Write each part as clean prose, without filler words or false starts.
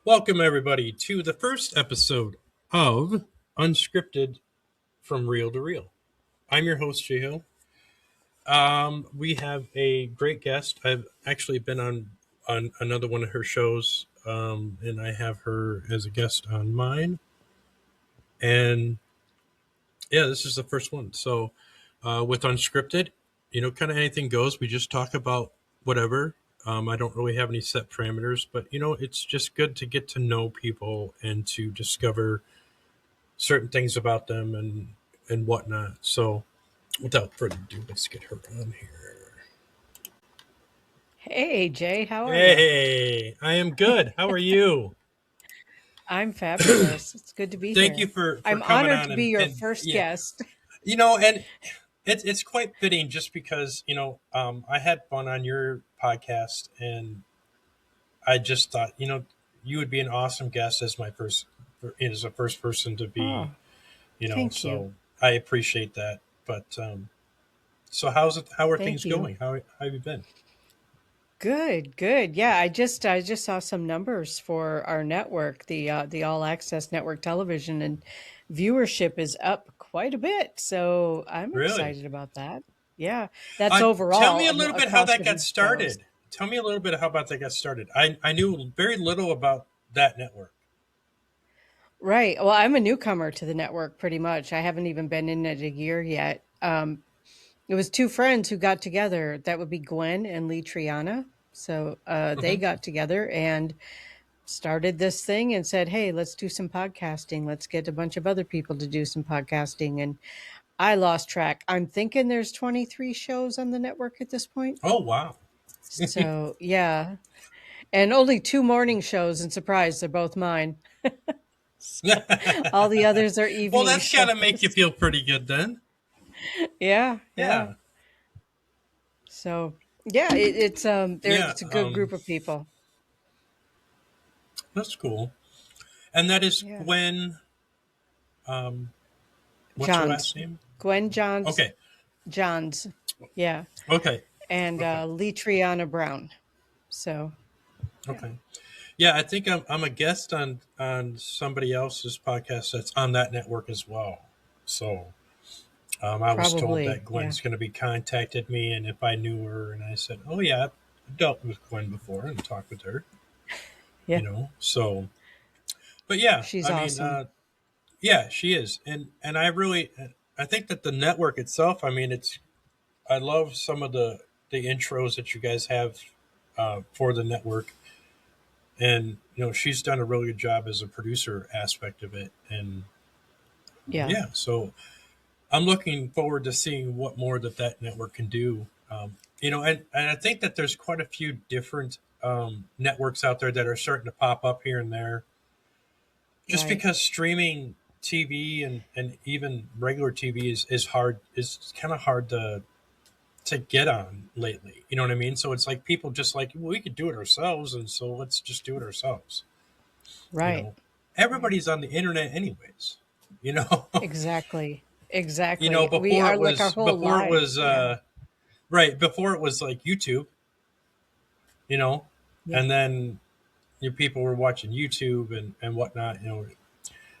Welcome, everybody, to the first episode of Unscripted from Reel to Reel. I'm your host, Jay Hill. We have a great guest. I've actually been on another one of her shows, and I have her as a guest on mine. And yeah, this is the first one. So with Unscripted, kind of anything goes. We just talk about whatever. I don't really have any set parameters, but it's just good to get to know people and to discover certain things about them and whatnot. So without further ado, let's get her on here. Hey, Jay, how are you? Hey, I am good. How are you? I'm fabulous. It's good to be here. Thank you for I'm coming honored on to be your first guest. And it's quite fitting just because, I had fun on your podcast and I just thought, you would be an awesome guest as the first person to be, thank so you. I appreciate that. But, so how are things going? How have you been? Good. Yeah, I just saw some numbers for our network, the All Access Network Television, and viewership is up quite a bit. So I'm excited about that. Yeah, that's overall. Tell me a little bit how that got started. Tell me a little bit how about that got started. I knew very little about that network. Right. Well, I'm a newcomer to the network pretty much. I haven't even been in it a year yet. It was two friends who got together. That would be Gwen and Lee Triana. So they got together and started this thing and said, hey, let's do some podcasting. Let's get a bunch of other people to do some podcasting. And I lost track. I'm thinking there's 23 shows on the network at this point. Oh, wow. So, yeah. And only 2 morning shows, and surprise, they're both mine. So, all the others are evening. Well, that's got to make you feel pretty good then. Yeah. So, yeah, it's a good group of people. That's cool. And that is Gwen. What's her last name? Gwen Johns. Okay. Johns. Yeah. Okay. And Lee Triana Brown. So. Okay. Yeah, I think I'm a guest on somebody else's podcast that's on that network as well. So I was told that Gwen's going to be contacted me, and if I knew her, and I said, "Oh yeah, I've dealt with Gwen before and talked with her." Yeah. So. But yeah, she's awesome. Yeah, she is, and I think that the network itself. I mean, I love some of the intros that you guys have for the network. And she's done a really good job as a producer aspect of it, and so I'm looking forward to seeing what more that network can do. And I think that there's quite a few different networks out there that are starting to pop up here and there, just because streaming TV and even regular TV is hard, is kind of hard to get on lately. You know what I mean? So it's like people just like, well, we could do it ourselves, and so let's just do it ourselves. Right. Everybody's on the internet anyways. Exactly. Before it was like YouTube. And then people were watching YouTube and whatnot.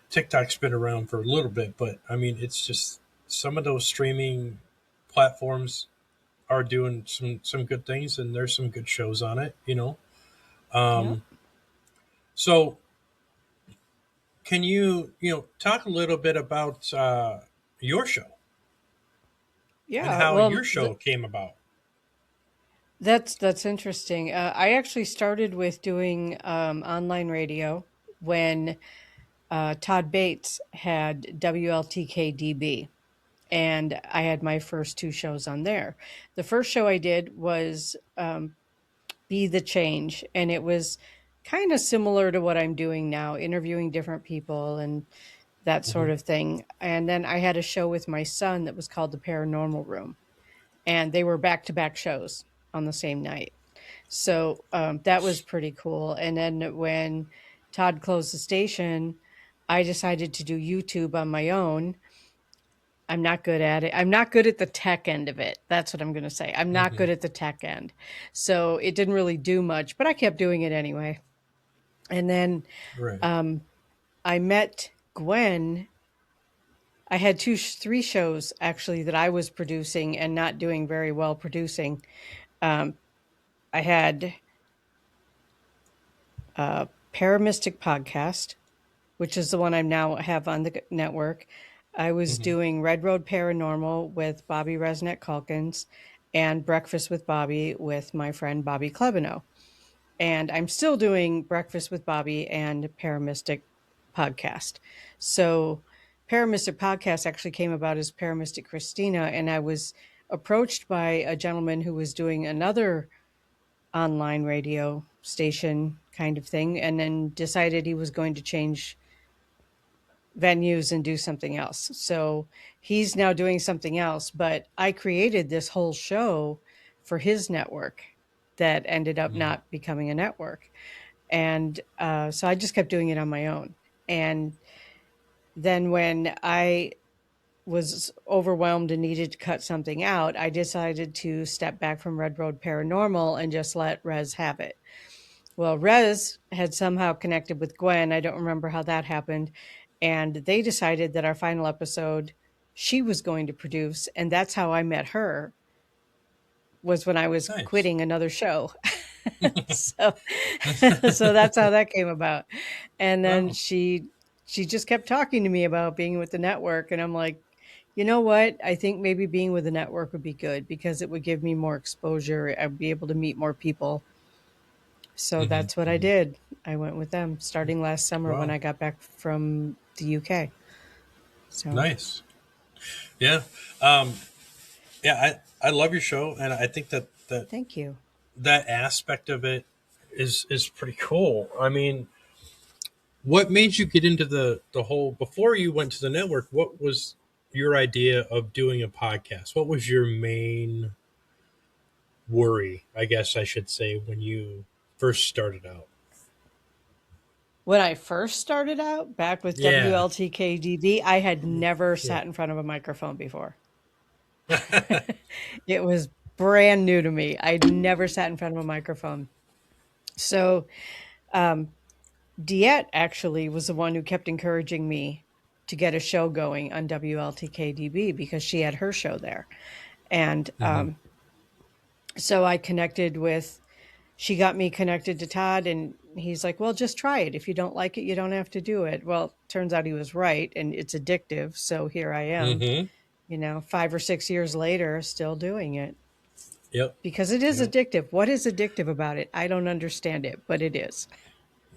TikTok's been around for a little bit, but I mean, it's just some of those streaming platforms are doing some good things, and there's some good shows on it, So can you talk a little bit about your show? Yeah. And how your show came about? That's interesting. I actually started with doing online radio when Todd Bates had WLTK-DB. And I had my first 2 shows on there. The first show I did was be the change. And it was kind of similar to what I'm doing now, interviewing different people and that Hmm. sort of thing. And then I had a show with my son that was called The Paranormal Room, and they were back to back shows on the same night. So that was pretty cool. And then when Todd closed the station, I decided to do YouTube on my own. I'm not good at it. I'm not good at the tech end of it. That's what I'm going to say. I'm not Hmm. good at the tech end. So it didn't really do much, but I kept doing it anyway. And then Right. um, I met Gwen. I had three shows actually that I was producing and not doing very well producing. Um, I had a Paramystic podcast, which is the one I now have on the network. I was Hmm. doing Red Road Paranormal with Bobby Resnick Calkins and Breakfast with Bobby with my friend Bobby Klebano. And I'm still doing Breakfast with Bobby and Paramystic podcast. So Paramystic podcast actually came about as Paramystic Christina, and I was approached by a gentleman who was doing another online radio station kind of thing, and then decided he was going to change venues and do something else. So he's now doing something else, but I created this whole show for his network that ended up Hmm. not becoming a network. And so I just kept doing it on my own. And then when I was overwhelmed and needed to cut something out, I decided to step back from Red Road Paranormal and just let Rez have it. Well, Rez had somehow connected with Gwen. I don't remember how that happened. And they decided that our final episode she was going to produce. And that's how I met her, was when I was Nice. quitting another show. so so that's how that came about. And then Oh. she just kept talking to me about being with the network, and I'm like, you know what? I think maybe being with the network would be good because it would give me more exposure. I'd be able to meet more people. So Hmm. that's what I Hmm. did. I went with them starting last summer when Wow. I got back from the UK. So Nice. Yeah. Um, yeah. I love your show, and I think that thank you. that aspect of it is pretty cool. I mean, what made you get into the whole before you went to the network? What was your idea of doing a podcast? What was your main worry, I guess I should say, when you first started out? When I first started out back with Yeah. WLTKDB, I had never Yeah. sat in front of a microphone before. It was brand new to me. I'd never sat in front of a microphone. So, um, Diet actually was the one who kept encouraging me to get a show going on WLTKDB because she had her show there. And Hmm. so I connected with, she got me connected to Todd, and he's like, well, just try it. If you don't like it, you don't have to do it. Well, turns out he was right, and it's addictive. So here I am, Hmm. 5 or 6 years later, still doing it Yep. because it is Yep. addictive. What is addictive about it? I don't understand it, but it is.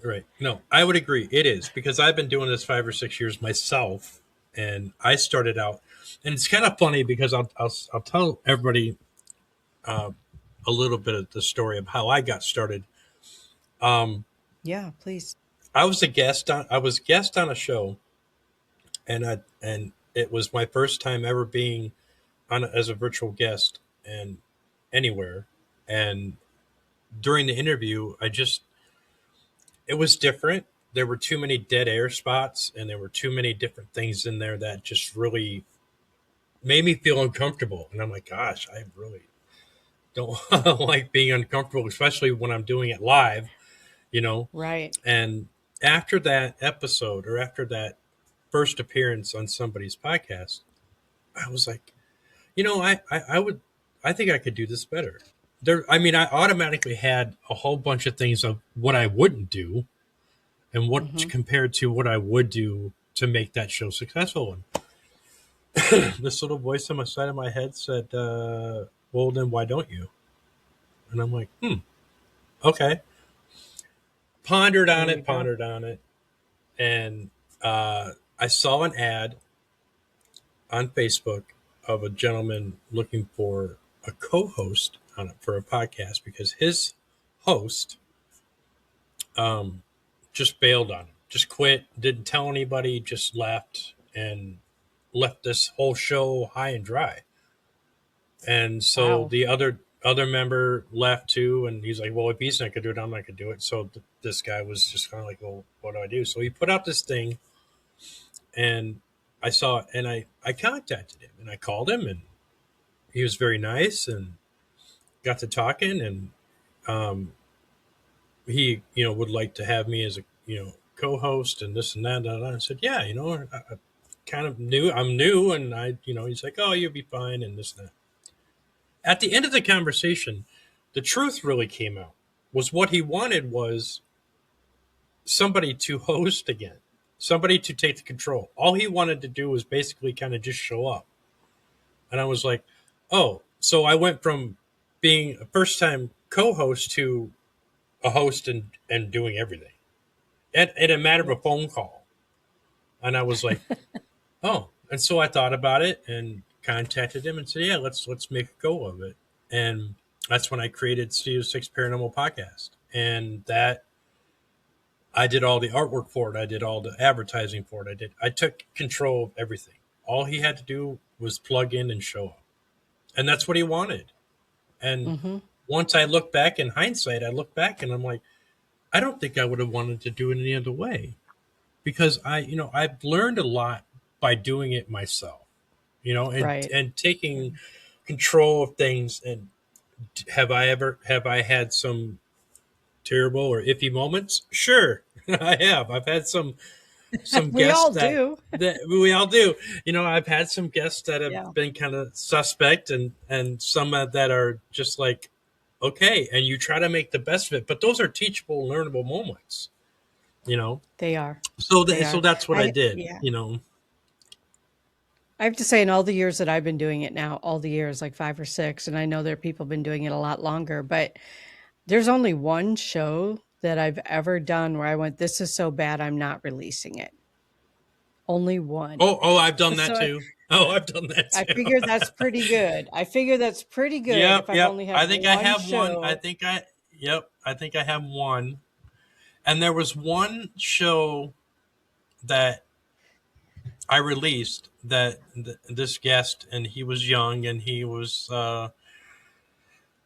Right. No, I would agree. It is because I've been doing this 5 or 6 years myself, and I started out, and it's kind of funny because I'll tell everybody uh, a little bit of the story of how I got started. Um, Yeah, please. I was guest on a show, and it was my first time ever being as a virtual guest and anywhere. And during the interview, it was different. There were too many dead air spots, and there were too many different things in there that just really made me feel uncomfortable. And I'm like, gosh, I really don't like being uncomfortable, especially when I'm doing it live, you know. Right. And after that episode, or after that first appearance on somebody's podcast, I was like, I would, I think I could do this better. I mean, I automatically had a whole bunch of things of what I wouldn't do and what Hmm. compared to what I would do to make that show successful. And this little voice on the side of my head said, well, then why don't you? And I'm like, okay. There you go. Pondered on it. And I saw an ad on Facebook of a gentleman looking for a co-host on it for a podcast because his host um, just bailed on him, just quit, didn't tell anybody, just left and left this whole show high and dry. And so Wow. the other member left too, and he's like, "Well, if he's not gonna do it, I'm not gonna do it." So this guy was just kind of like, "Well, what do I do?" So he put out this thing, and I saw it, and I contacted him, and I called him, and he was very nice, and got to talking, and um, he would like to have me as a co-host and this and that. And I said, "Yeah, I kind of new. I'm new," and he's like, "Oh, you'll be fine," and this and that. At the end of the conversation, the truth really came out. Was what he wanted was somebody to host again, somebody to take the control. All he wanted to do was basically kind of just show up. And I was like, oh, so I went from being a first time co-host to a host and doing everything in a matter of a phone call. And I was like, oh, and so I thought about it and contacted him and said, yeah, let's make a go of it. And that's when I created Studio Six Paranormal Podcast, and that I did all the artwork for it. I did all the advertising for it. I took control of everything. All he had to do was plug in and show up, and that's what he wanted. And Mm-hmm. once I look back in hindsight, I look back and I'm like, I don't think I would have wanted to do it any other way, because I've learned a lot by doing it myself, and Right. taking control of things. And have I had some terrible or iffy moments? Sure, I have. I've had some We guests all do. that we all do. I've had some guests that have Yeah. been kind of suspect, and some that are just like, okay, and you try to make the best of it. But those are teachable, learnable moments. You know, They are. so They so are. that's what I I did. Yeah. I have to say, in all the years that I've been doing it now, all the years, like 5 or 6, and I know there are people been doing it a lot longer, but there's only one show that I've ever done where I went, "This is so bad, I'm not releasing it." Only one. Oh, I've done that So too. Oh, I've done that I too. figure that's pretty good. I figure that's pretty good Yep, if I've yep. only had I think I one have one. show. Yep. I think I have one. And there was one show that I released that this guest, and he was young, and he was I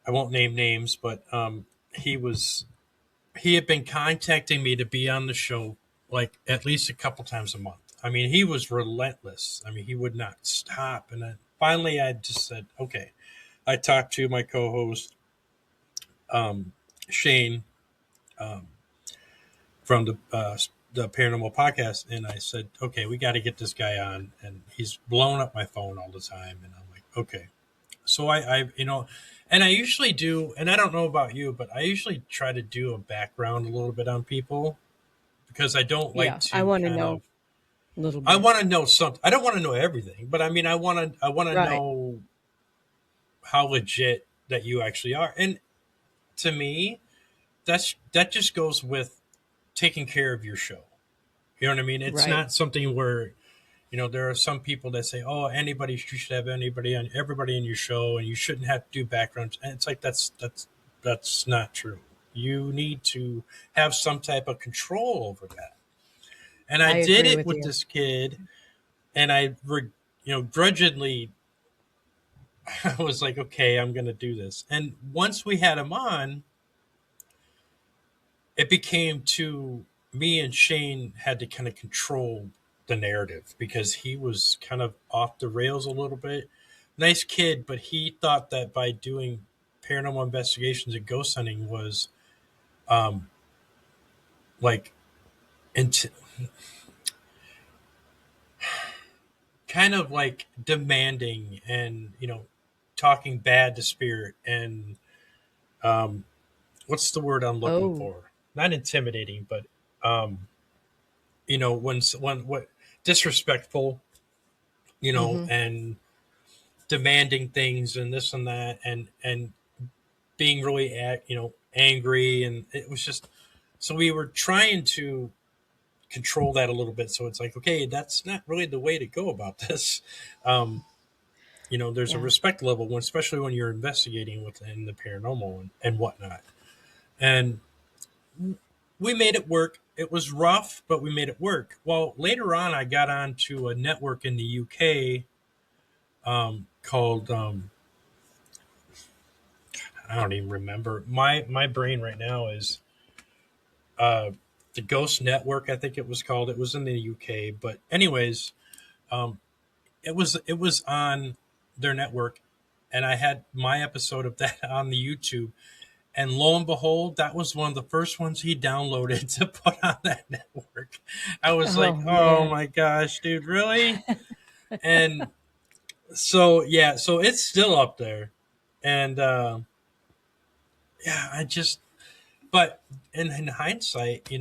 won't name names, but he had been contacting me to be on the show like at least a couple times a month. I mean, he was relentless. I mean, he would not stop. And then finally, I just said, okay. I talked to my co-host, um, Shane, um, from the Paranormal Podcast, and I said, okay, we got to get this guy on, and he's blowing up my phone all the time, and I'm like, okay. So and I usually do, and I don't know about you, but I usually try to do a background a little bit on people, because I don't like Yeah, I to wanna kind know of. a little I bit. want to know something. I don't want to know everything, but I mean, I want to Right, know how legit that you actually are. And to me, that just goes with taking care of your show. You know what I mean? It's right. not something where there are some people that say, "Oh, you should have everybody on your show, and you shouldn't have to do backgrounds." And it's like that's not true. You need to have some type of control over that. And I I did agree it with with you. this kid, and grudgingly, I was like, "Okay, I'm going to do this." And once we had him on, it became to me and Shane had to kind of control the narrative, because he was kind of off the rails a little bit. Nice kid, but he thought that by doing paranormal investigations and ghost hunting was um like int- kind of like demanding, and talking bad to spirit, and um what's the word I'm looking Oh, for? Not intimidating, but um when what disrespectful, mhm. and demanding things and this and that, and being really angry, and it was just, so we were trying to control that a little bit. So it's like, okay, that's not really the way to go about this. um there's a Yeah, respect level, especially when you're investigating within the paranormal and whatnot. and we made it work. It was rough, but we made it work. Well, later on, I got onto a network in the UK called I don't even remember. My brain right now is uh, the Ghost Network. I think it was called. It was in the UK, but anyways, um, it was on their network, and I had my episode of that on the YouTube. And lo and behold, that was one of the first ones he downloaded to put on that network. I was like, Oh oh man. my gosh, dude, really? And so, yeah, so it's still up there. And yeah, but in hindsight,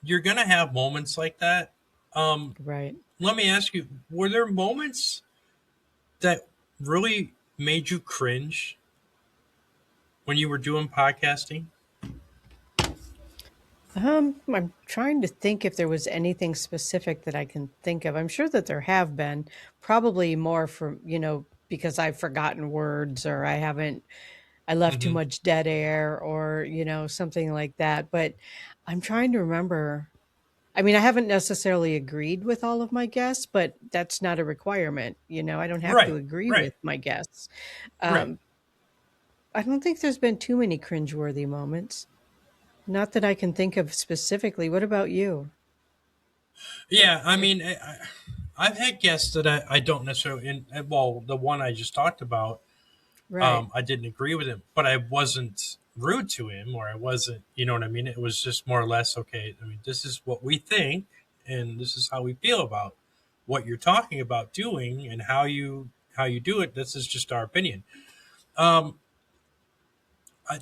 you're going to have moments like that. Um, Right. Let me ask you, were there moments that really made you cringe when you were doing podcasting? I'm trying to think if there was anything specific that I can think of. I'm sure that there have been, probably more from, because I've forgotten words or I left too Hmm. much dead air or, something like that. But I'm trying to remember. I mean, I haven't necessarily agreed with all of my guests, but that's not a requirement. I don't have to Right, agree right, with my guests. right. Um, I don't think there's been too many cringeworthy moments. Not that I can think of specifically. What about you? Yeah, I mean, I've had guests that I don't necessarily, well, the one I just talked about, Right. I didn't agree with him, but I wasn't rude to him, or I wasn't, you know what I mean? It was just more or less, okay, I mean, this is what we think, and this is how we feel about what you're talking about doing and how you do it. This is just our opinion. Um,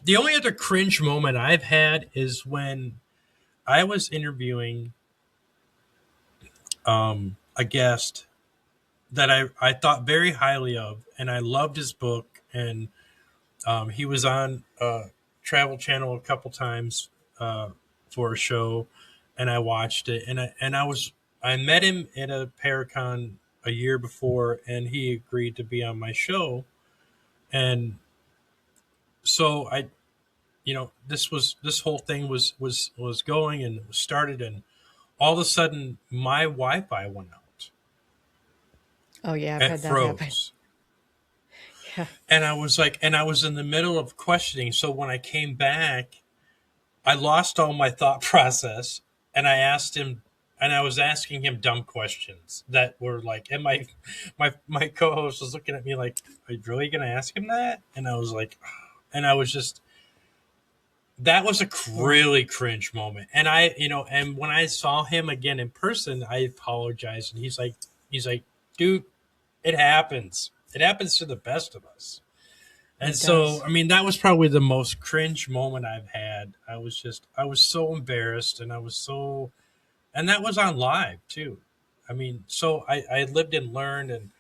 the only other cringe moment I've had is when I was interviewing a guest that I thought very highly of, and I loved his book. And he was on Travel Channel a couple times for a show, and I watched it. And I met him at a Paracon a year before, and he agreed to be on my show. And so this whole thing was going and it was started, and all of a sudden my Wi-Fi went out. Oh, yeah, I've It had that happen. froze. Yeah. And I was in the middle of questioning. So when I came back, I lost all my thought process, and I was asking him dumb questions that were like, and my co-host was looking at me like, "Are you really gonna ask him that?" And I was like, and I was just, that was a Wow. really cringe moment. And and when I saw him again in person, I apologized, and he's like, dude, it happens. It happens to the best of us. And It so, does. I mean, that was probably the most cringe moment I've had. I was so embarrassed, and that was on live too. I mean, so I lived and learned,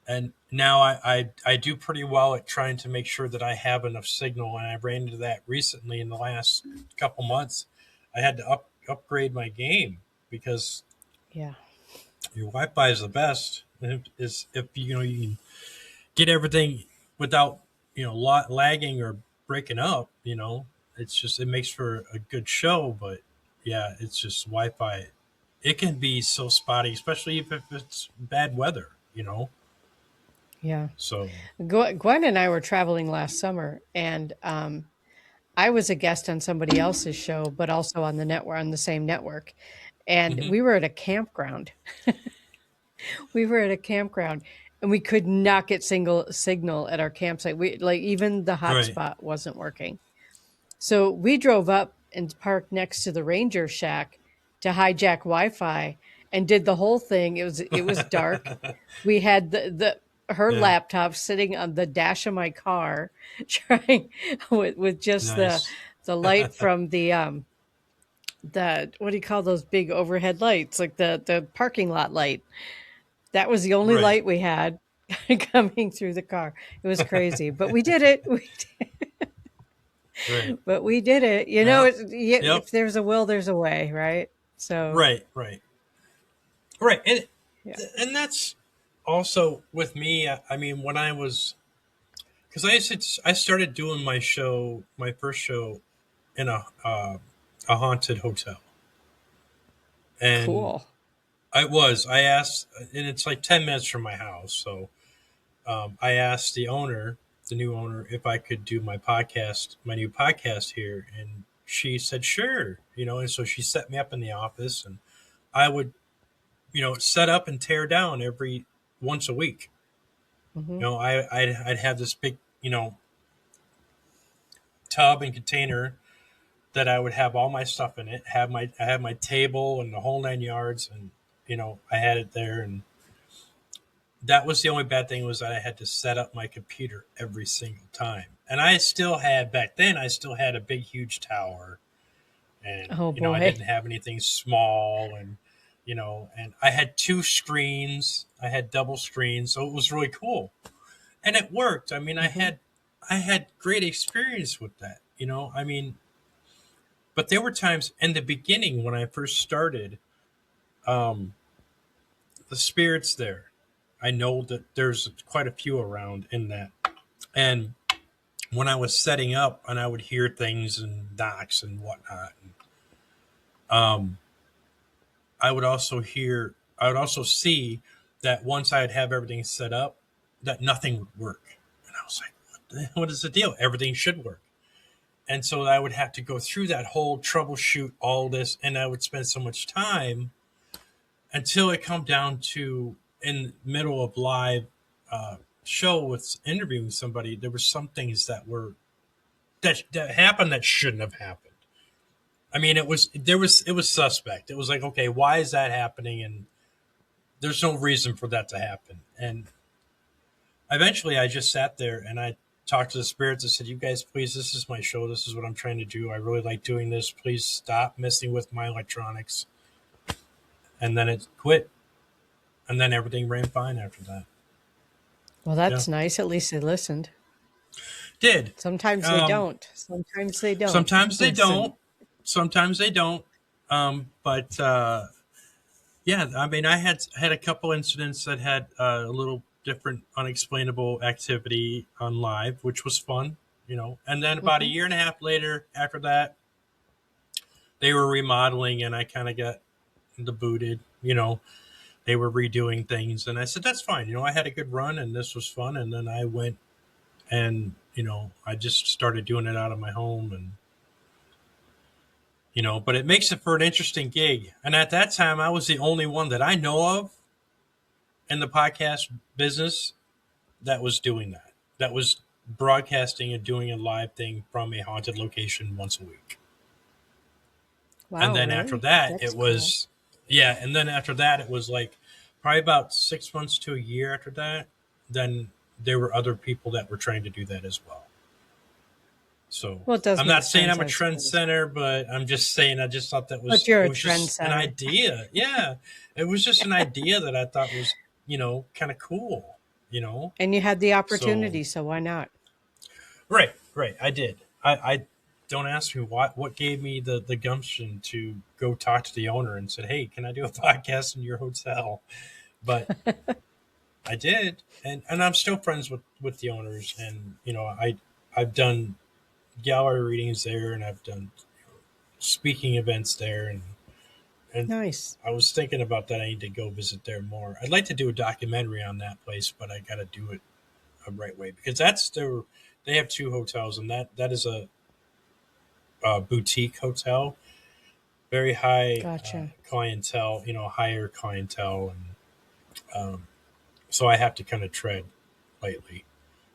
and now I do pretty well at trying to make sure that I have enough signal. And I ran into that recently in the last couple months. I had to upgrade my game because Yeah. your Wi-Fi is the best. Is if you can get everything without lagging or breaking up. It makes for a good show, but yeah, it's just Wi-Fi. It can be so spotty, especially if it's bad weather. Yeah. So. Gwen and I were traveling last summer, and I was a guest on somebody else's show, but also on the same network. And Hmm. we were at a campground. We were at a campground, and we could not get single signal at our campsite. We like even the Right. hotspot wasn't working. So we drove up and parked next to the ranger shack to hijack Wi-Fi and did the whole thing. It was dark. We had the her Yeah. laptop sitting on the dash of my car, trying with just Nice. the light from the what do you call those big overhead lights, like the parking lot light. That was the only Right. light we had coming through the car. It was crazy, but we did it. Right. But we did it. Well. Yep. If there's a will, there's a way, right? So, Right. Right. Right. And yeah. and that's also with me. I mean, when I was because I started doing my first show in a haunted hotel, and Cool. I asked, and it's like 10 minutes from my house, so I asked the new owner, if I could do my new podcast here, and she said sure, and so she set me up in the office, and I would, set up and tear down every once a week. Hmm. I'd have this big, tub and container that I would have all my stuff in it. I have my table and the whole 9 yards, and I had it there, and that was the only bad thing, was that I had to set up my computer every single time. And I still had back then. I still had a big, huge tower, and Oh I boy. didn't have anything small, and and I had two screens. I had double screens, so it was really cool, and it worked. I mean, Hmm. I had great experience with that. I mean, but there were times in the beginning when I first started, um, the spirits there. I know that there's quite a few around in that, and when I was setting up and I would hear things and knocks and whatnot, um, I would also see that once I'd have everything set up, that nothing would work, and I was like, what is the deal? Everything should work. And so I would have to go through that whole troubleshoot all this, and I would spend so much time until it come down to, in the middle of live show with interviewing somebody, there were some things that happened that shouldn't have happened. I mean, it was suspect. It was like, okay, why is that happening? And there's no reason for that to happen. And eventually, I just sat there and I talked to the spirits. I said, "You guys, please, this is my show. This is what I'm trying to do. I really like doing this. Please stop messing with my electronics." And then it quit, and then everything ran fine after that. Well, Yeah, that's nice. At least they listened. did. Sometimes they Um, don't. Sometimes they don't Sometimes they listen. don't. Sometimes they don't. But Yeah, I mean, I had a couple incidents that had a little different, unexplainable activity on live, which was fun, And then about a Hmm. year and a half later, after that, they were remodeling, and I kind of got booted. They were redoing things, and I said that's fine. I had a good run, and this was fun. And then I went and I just started doing it out of my home, and but it makes it for an interesting gig. And at that time, I was the only one that I know of in the podcast business that was doing that. That was broadcasting and doing a live thing from a haunted location once a week. And Wow, then after really? that, That's it cool. was, yeah. And then after that, it was like probably about 6 months to a year after that. Then there were other people that were trying to do that as well. So Well, it does I'm make not saying sense, I'm a I trend suppose. center, but I'm just saying I just thought But you're it a was just an trendsetter. idea. Yeah, it was just an idea that I thought was kind of cool. You know, And you had the so opportunity, so why not? right, right. I did. I don't ask me what gave me the gumption to go talk to the owner and said, "Hey, can I do a podcast in your hotel?" But I did, and I'm still friends with the owners, and I've done gallery readings there, and I've done speaking events there, and Nice. I was thinking about that. I need to go visit there more. I'd like to do a documentary on that place, but I got to do it a right way, because they have two hotels, and that is a boutique hotel, very high Gotcha. clientele, higher clientele, and so I have to kind of tread lightly,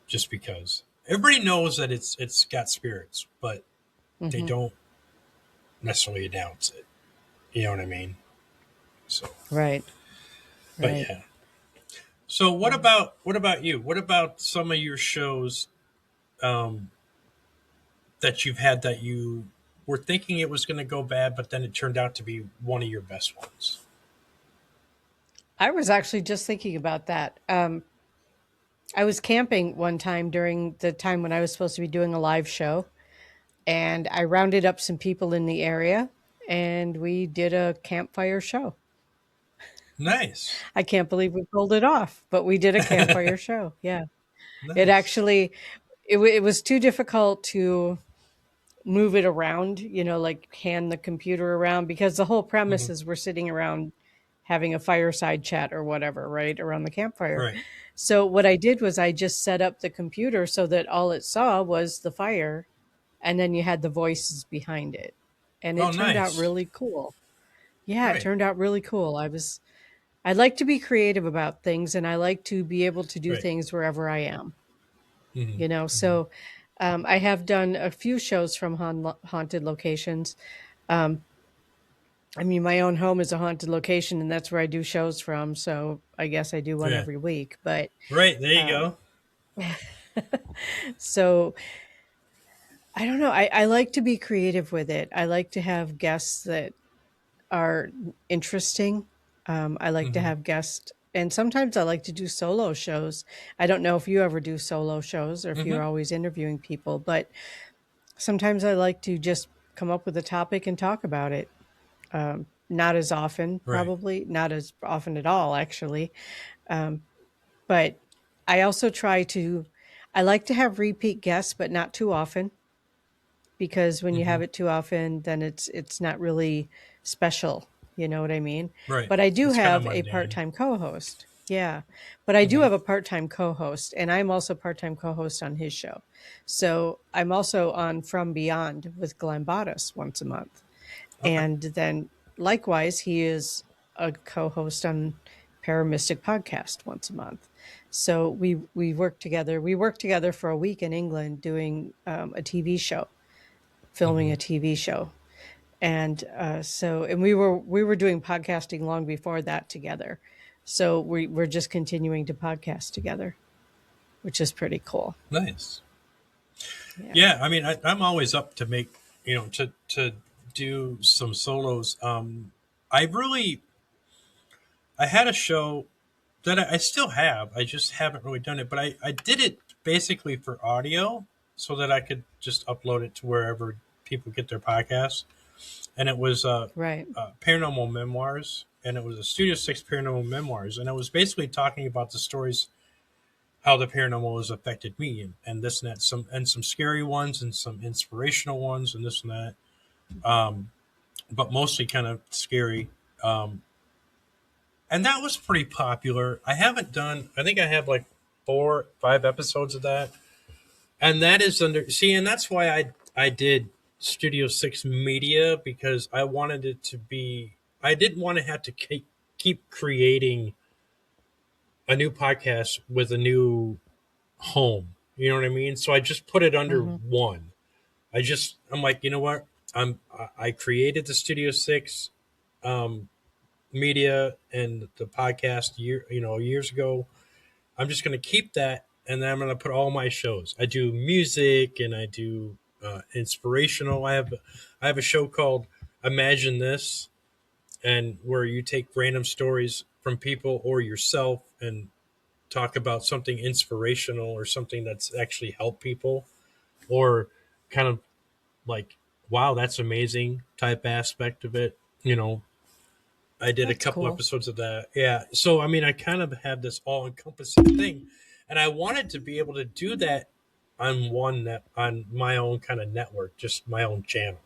just because everybody knows that it's got spirits, but they Hmm. don't necessarily announce it. You know what I mean? So, Right. but Right. yeah. So Wow. what about you? What about some of your shows um, that you've had that you were thinking it was going to go bad, but then it turned out to be one of your best ones? I was actually just thinking about that. I was camping one time during the time when I was supposed to be doing a live show, and I rounded up some people in the area, and we did a campfire show. Nice, I can't believe we pulled it off, but we did a campfire show. Yeah. It nice. actually it was too difficult to move it around, like hand the computer around, because the whole premise Hmm. is we're sitting around having a fireside chat or whatever, right, around the campfire. Right. So what I did was I just set up the computer so that all it saw was the fire, and then you had the voices behind it. And Oh, it turned out nice. really cool. Yeah, it Right. turned out really cool. I like to be creative about things, and I like to be able to do Right. things wherever I am, Hmm. Hmm. so I have done a few shows from haunted locations. Um, I mean, my own home is a haunted location, and that's where I do shows from. So I guess I do one Yeah. every week. But Right. There you um, go. so I don't know. I like to be creative with it. I like to have guests that are interesting. I like to Hmm. have guests, and sometimes I like to do solo shows. I don't know if you ever do solo shows or if you're Hmm. always interviewing people, but sometimes I like to just come up with a topic and talk about it. Not as often, Right. probably not as often at all, actually. Um, but I also try to. I like to have repeat guests, but not too often, because when you Hmm. have it too often, then it's not really special. You know what I mean? Right. But I do It's kind of have a mundane. part-time co-host. Yeah. But I do Hmm. have a part-time co-host, and I'm also part-time co-host on his show. So I'm also on From Beyond with Glenn Bottis once a month. Okay. And then likewise, he is a co-host on Paramystic Podcast once a month. So we work together. We worked together for a week in England doing a TV show, filming Hmm. a TV show. And and we were doing podcasting long before that together. So we're just continuing to podcast together, which is pretty cool. Nice. Yeah. Yeah. I mean, I'm always up to make, to do some solos. I really, I had a show that I still have. I just haven't really done it, but I did it basically for audio so that I could just upload it to wherever people get their podcasts. And it was Right. paranormal memoirs, and it was a Studio Six paranormal memoirs, and it was basically talking about the stories, how the paranormal has affected me, and this and that, some scary ones and some inspirational ones, and this and that, but mostly kind of scary. Um, and that was pretty popular. I haven't done. I think I have like 4, 5 episodes of that, and that is under. See, and that's why I did Studio Six Media, because I wanted it to be. I didn't want to have to keep creating a new podcast with a new home. You know what I mean? So I just put it under Hmm. one. I'm like, you know what? I created the Studio Six um, media and the podcast years ago. I'm just going to keep that, and then I'm going to put all my shows. I do music and I do inspirational. I have a show called Imagine This, and where you take random stories from people or yourself and talk about something inspirational or something that's actually helped people, or kind of like, wow, that's amazing type aspect of it. I did a That's couple cool. episodes of that. Yeah. So, I mean, I kind of had this all encompassing thing. And I wanted to be able to do that on on my own kind of network, just my own channel,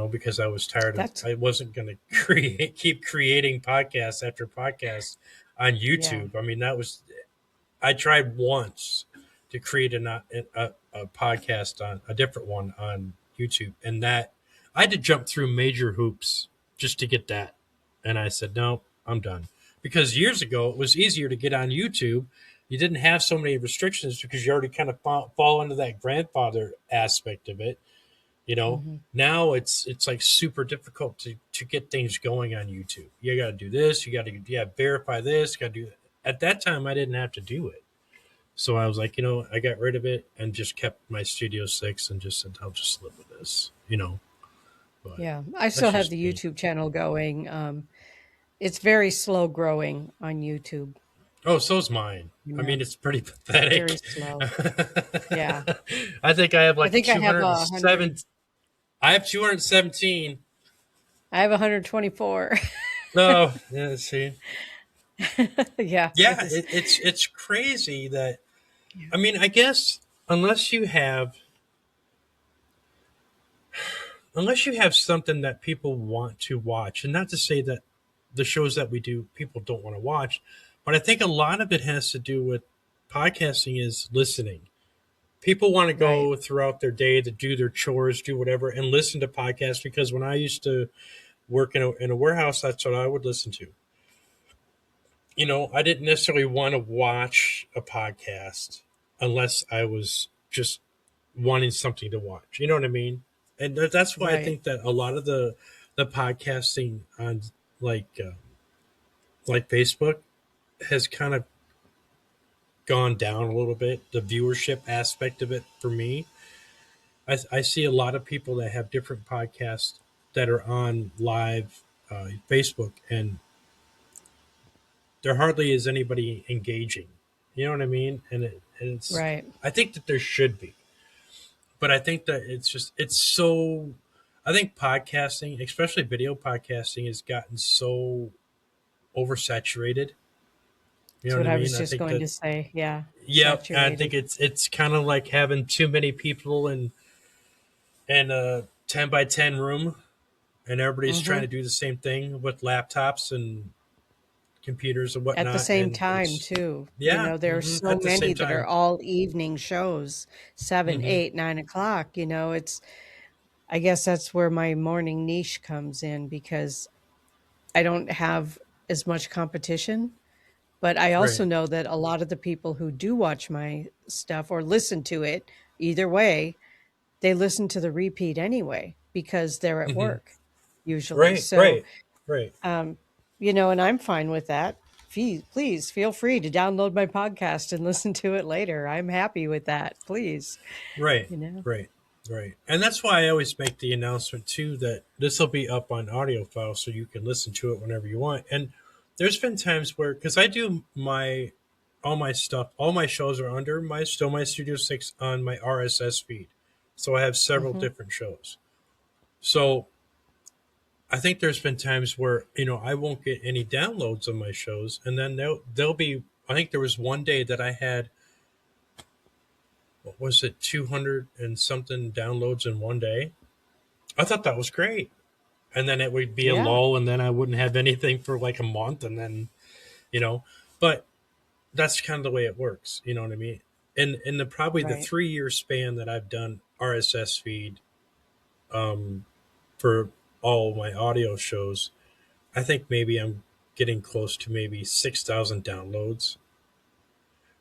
because I was tired of, That's I wasn't going to keep creating podcasts after podcasts on yeah. YouTube. I mean, I tried once to create a podcast on a different one on YouTube, and that I had to jump through major hoops just to get that. And I said, no, I'm done. Because years ago, it was easier to get on YouTube. You didn't have so many restrictions because you already kind of fall into that grandfather aspect of it. You know, Hmm. now it's like super difficult to get things going on YouTube. You got to do this. You got to verify this. Got to do that. At that time, I didn't have to do it. So I was like, I got rid of it and just kept my Studio Six and just said, I'll just live with this. But Yeah. I that's still have just the me. YouTube channel going. It's very slow growing on YouTube. Oh, so's mine. You I mean, know, it's pretty very pathetic. slow. Yeah. I think I have I like think I have 207. I have 217. I have 124. No, yeah, see. Yeah, it Yeah, is. it's crazy that, Yeah. I mean, I guess unless you have unless you have something that people want to watch, and not to say that the shows that we do people don't want to watch, but I think a lot of it has to do with podcasting is listening. People want to Right. go throughout their day to do their chores, do whatever, and listen to podcasts because when I used to work in a warehouse, that's what I would listen to. I didn't necessarily want to watch a podcast unless I was just wanting something to watch. You know what I mean? And that's why I Right. think that a lot of the podcasting on like uh, like Facebook has kind of gone down a little bit. The viewership aspect of it for me, I see a lot of people that have different podcasts that are on live Facebook, and there hardly is anybody engaging. You know what I mean? And it's Right. I think that there should be, but I think that it's so. I think podcasting, especially video podcasting, has gotten so oversaturated. You That's know what what I I mean? was I just think going that to say. Yeah. yeah, I think Saturated. it's kind of like having too many people in a 10 by 10 room, and everybody's trying Hmm. to do the same thing with laptops and computers and At the whatnot, same and time, it's too. yeah, There are so at the many same that are time. all evening shows, 7, Hmm. 8, 9 o'clock. I guess that's where my morning niche comes in because I don't have as much competition. But I also Right. know that a lot of the people who do watch my stuff or listen to it, either way, they listen to the repeat anyway because they're at Hmm. work usually. Right. So, Right. Right. um, and I'm fine with that. Please feel free to download my podcast and listen to it later. I'm happy with that. Please, Right, you know. right, right. And that's why I always make the announcement too that this will be up on audio file so you can listen to it whenever you want. And there's been times where because I do my all my stuff, all my shows are under my Studio 6 on my RSS feed. So I have several Hmm. different shows. So I think there's been times where, I won't get any downloads of my shows, and then they'll be I think there was one day that I had, what was it, 200 and something downloads in one day. I thought that was great. And then it would be a Yeah. lull, and then I wouldn't have anything for like a month, and then, you know, but that's kind of the way it works. You know what I mean? In the probably the Right. 3 year span that I've done RSS feed um, for all my audio shows, I think maybe I'm getting close to maybe 6,000 downloads,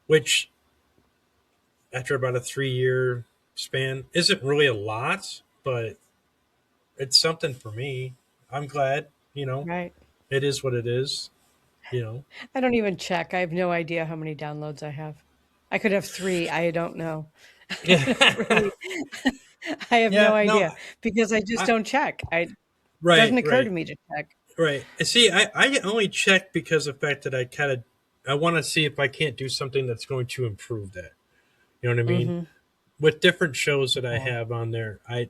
which after about a 3 year span isn't really a lot, but it's something for me. I'm glad, Right. it is what it is, you know. I don't even check. I have no idea how many downloads I have. I could have 3. I don't know. I don't Yeah. really. I have no Yeah, no, idea because I just I don't check. Doesn't right, occur to right, me to check. right. See, I only check because of the fact that I want to see if I can't do something that's going to improve that. You know what I mean? Mhm. With different shows that I Yeah. have on there, I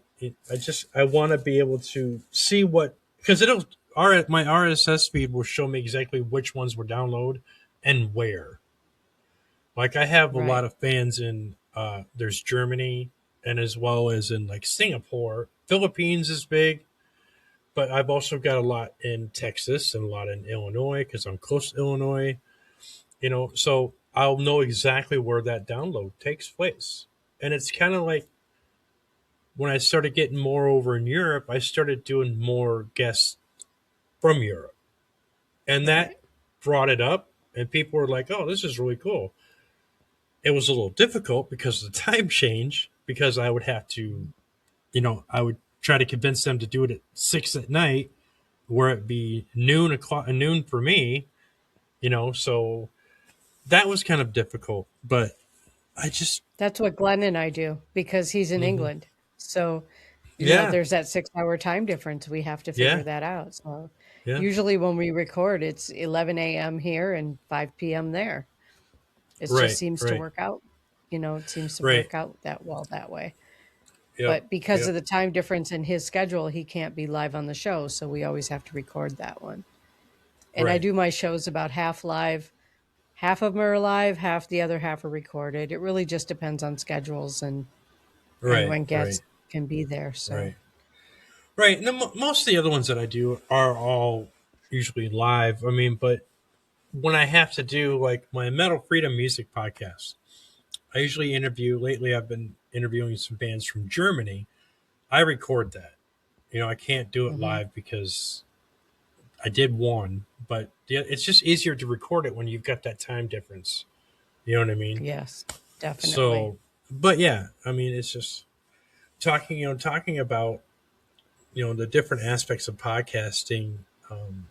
want to be able to see what, because it'll my RSS feed will show me exactly which ones were download and where. Like I have a lot Right. of fans in there's Germany, and as well as in like Singapore. Philippines is big, but I've also got a lot in Texas and a lot in Illinois because I'm close to Illinois. So I'll know exactly where that download takes place. And it's kind of like when I started getting more over in Europe, I started doing more guests from Europe, and that Right. brought it up. And people were like, "Oh, this is really cool." It was a little difficult because of the time change, because I would have to, I would try to convince them to do it at 6 at night, where it be noon for me. So that was kind of difficult. But I just, That's what Glenn and I do because he's in hmm England. So, yeah, there's that 6-hour time difference. We have to figure yeah, that out. So, yeah, usually when we record, it's 11 a.m. here and 5 p.m. there. It just right, seems to right, work out. It seems to right, work out that well that way. yep, But because yep, of the time difference in his schedule, he can't be live on the show. So we always have to record that one. And I right, do my shows about half live, half of them are live, half the other half are recorded. It really just depends on schedules and Right, when right, guests can be there. So right, right. And most of the other ones that I do are all usually live. I mean, but when I have to do like my Metal Freedom music podcast, I usually interview. Lately, I've been interviewing some bands from Germany. I record that. I can't do it mhm. live because I did one, but it's just easier to record it when you've got that time difference. You know what I mean? Yes, definitely. So, but yeah, I mean, it's just talking about the different aspects of podcasting. Um,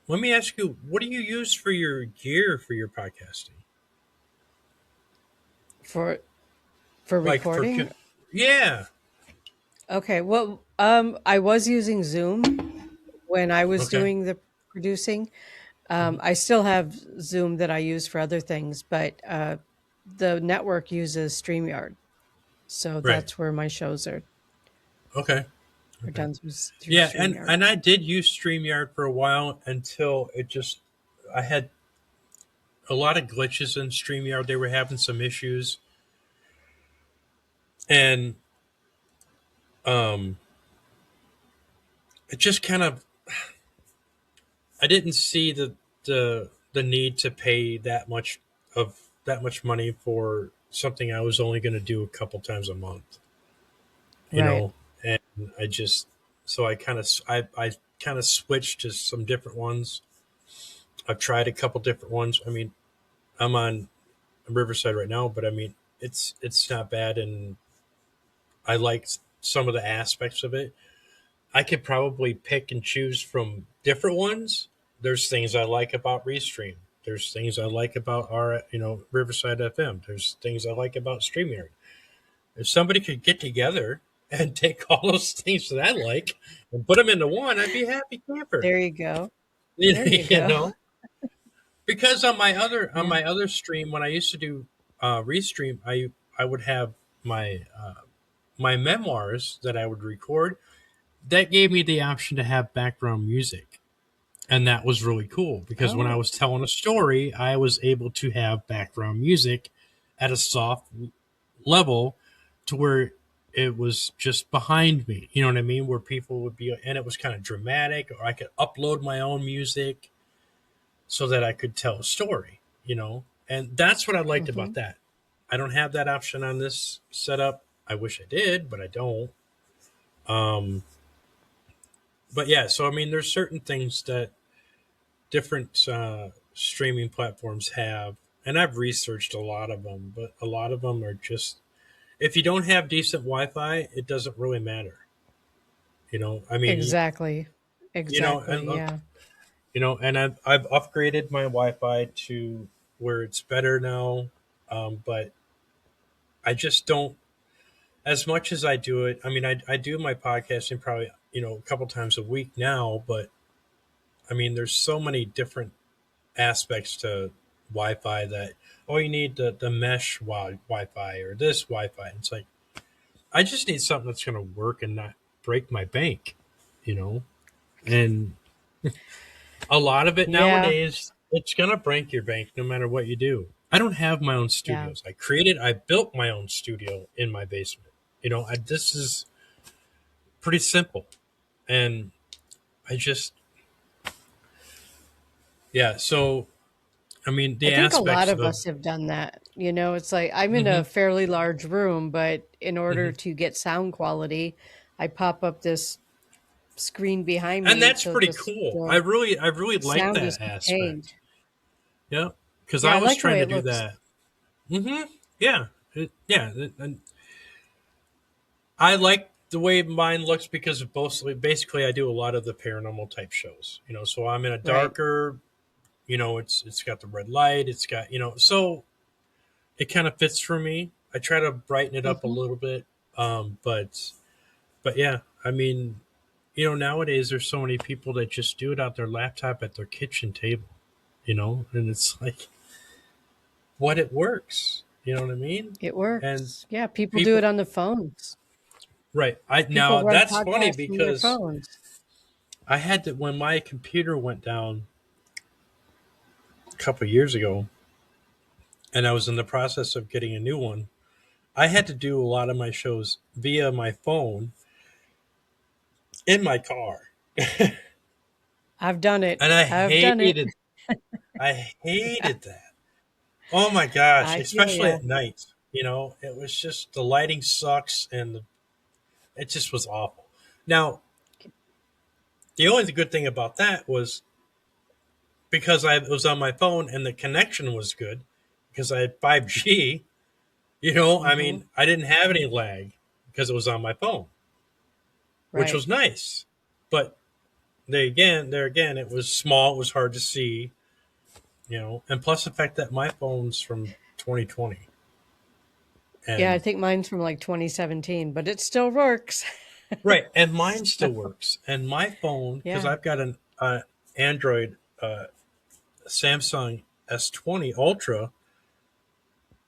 Let me ask you, what do you use for your gear for your podcasting? For for Like recording? yeah, Okay. Well, I was using Zoom when I was okay, doing the producing. mhm, I still have Zoom that I use for other things, but the network uses StreamYard. So right, that's where my shows okay, are okay, done through yeah, and StreamYard. and I did use Streamyard for a while until I had a lot of glitches in Streamyard. They were having some issues, and um, it just kind of I didn't see the need to pay that much money for something I was only going to do a couple times a month, Right. and I just so I kind of switched to some different ones. I've tried a couple different ones. I mean, I'm on Riverside right now, but I mean, it's not bad, and I like some of the aspects of it. I could probably pick and choose from different ones. There's things I like about Restream. There's things I like about our, Riverside FM. There's things I like about StreamYard. If somebody could get together and take all those things that I like and put them into one, I'd be a happy camper. There you go. You There know, you go. because on Yeah. my other stream when I used to do Restream, I would have my memoirs that I would record. That gave me the option to have background music. And that was really cool because when I Oh. was telling a story, I was able to have background music at a soft level to where it was just behind me. You know what I mean? Where people would be, and it was kind of dramatic, or I could upload my own music so that I could tell a story, And that's what I liked about Hmm. that. I don't have that option on this setup. I wish I did, but I don't. Um, but yeah, so I mean, there's certain things that different streaming platforms have, and I've researched a lot of them, but a lot of them are just if you don't have decent Wi-Fi, it doesn't really matter. I mean, Exactly. Exactly. and Yeah. and I've upgraded my Wi-Fi to where it's better now, but I just don't as much as I do it. I mean, I do my podcasting probably a couple times a week now, but I mean, there's so many different aspects to Wi-Fi that you need the mesh Wi-Fi or this Wi-Fi. It's like I just need something that's going to work and not break my bank, you know. And a lot of it Yeah. nowadays, it's going to break your bank no matter what you do. I don't have my own Yeah. studios. I built my own studio in my basement. This is pretty simple, and I just yeah. So I mean, I the think a lot aspects of of us have done that. It's like I'm in a hmm fairly large room, but in order hmm to get sound quality, I pop up this screen behind and me that's so pretty cool. the I really like sound is that contained. aspect. Yeah, because Yeah, I I was like the trying way to it do looks. that. Yeah, and I like the way mine looks because of both. Basically, I do a lot of the paranormal type shows. So I'm in a Right. darker. It's got the red light. It's got so it kind of fits for me. I try to brighten it up a Hmm. little bit, but yeah, I mean, nowadays there's so many people that just do it out their laptop at their kitchen table. And it's like what it works. You know what I mean? It And works. Yeah, people do it people on the phones. right. I People now run that's funny podcasts from their because phones. I had to when my computer went down. a couple of years ago, and I was in the process of getting a new one. I had to do a lot of my shows via my phone in my car, I've done it. and I've done it. I hated that. Oh my gosh, I feel especially ya. at night. It was just the lighting sucks, and it just was awful. Now, the only good thing about that was because I was on my phone and the connection was good because I had 5G. I Mhm. mean, I didn't have any lag because it was on my phone, which Right. was nice. But there again, it was small. It was hard to see. And plus the fact that my phone's from 2020, Yeah, I and think mine's from like 2017, but it still works. right, and mine So, still works. And my phone, because yeah. I've got an Android Samsung S20 Ultra,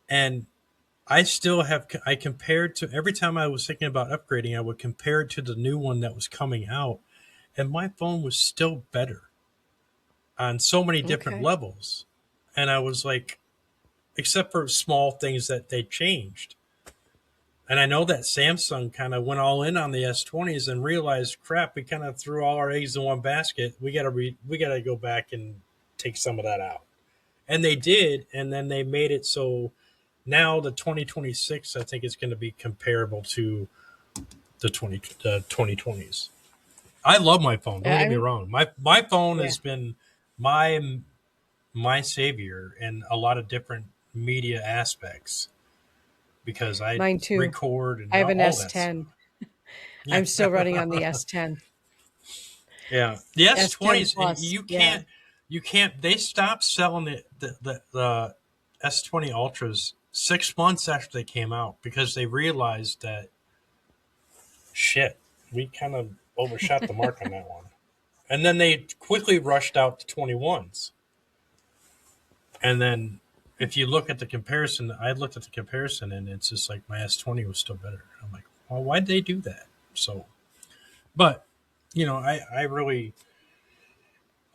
and I compared to every time I was thinking about upgrading, I would compare it to the new one that was coming out, and my phone was still better on so many different Okay. levels. And I was like, except for small things that they changed. And I know that Samsung kind of went all in on the S20s and realized, crap, we kind of threw all our eggs in one basket. We got to go back and take some of that out. And they did, and then they made it so now the 2026 I think is going to be comparable to the 2020s. I love my phone. Don't Yeah, get me wrong. My phone yeah, has been my my savior in a lot of different media aspects because I mine too. record I and have an all that stuff. S10. Yeah. I'm still running on the S10. Yeah. The S10 S20s, and plus. Yeah. you can't they stopped selling the S20 Ultras 6 months after they came out because they realized that shit, we kind of overshot the mark on that one. And then they quickly rushed out the 21s. And then if you look at the comparison, I looked at the comparison and it's just like my S20 was still better. I'm like, well, why'd they do that? So, but,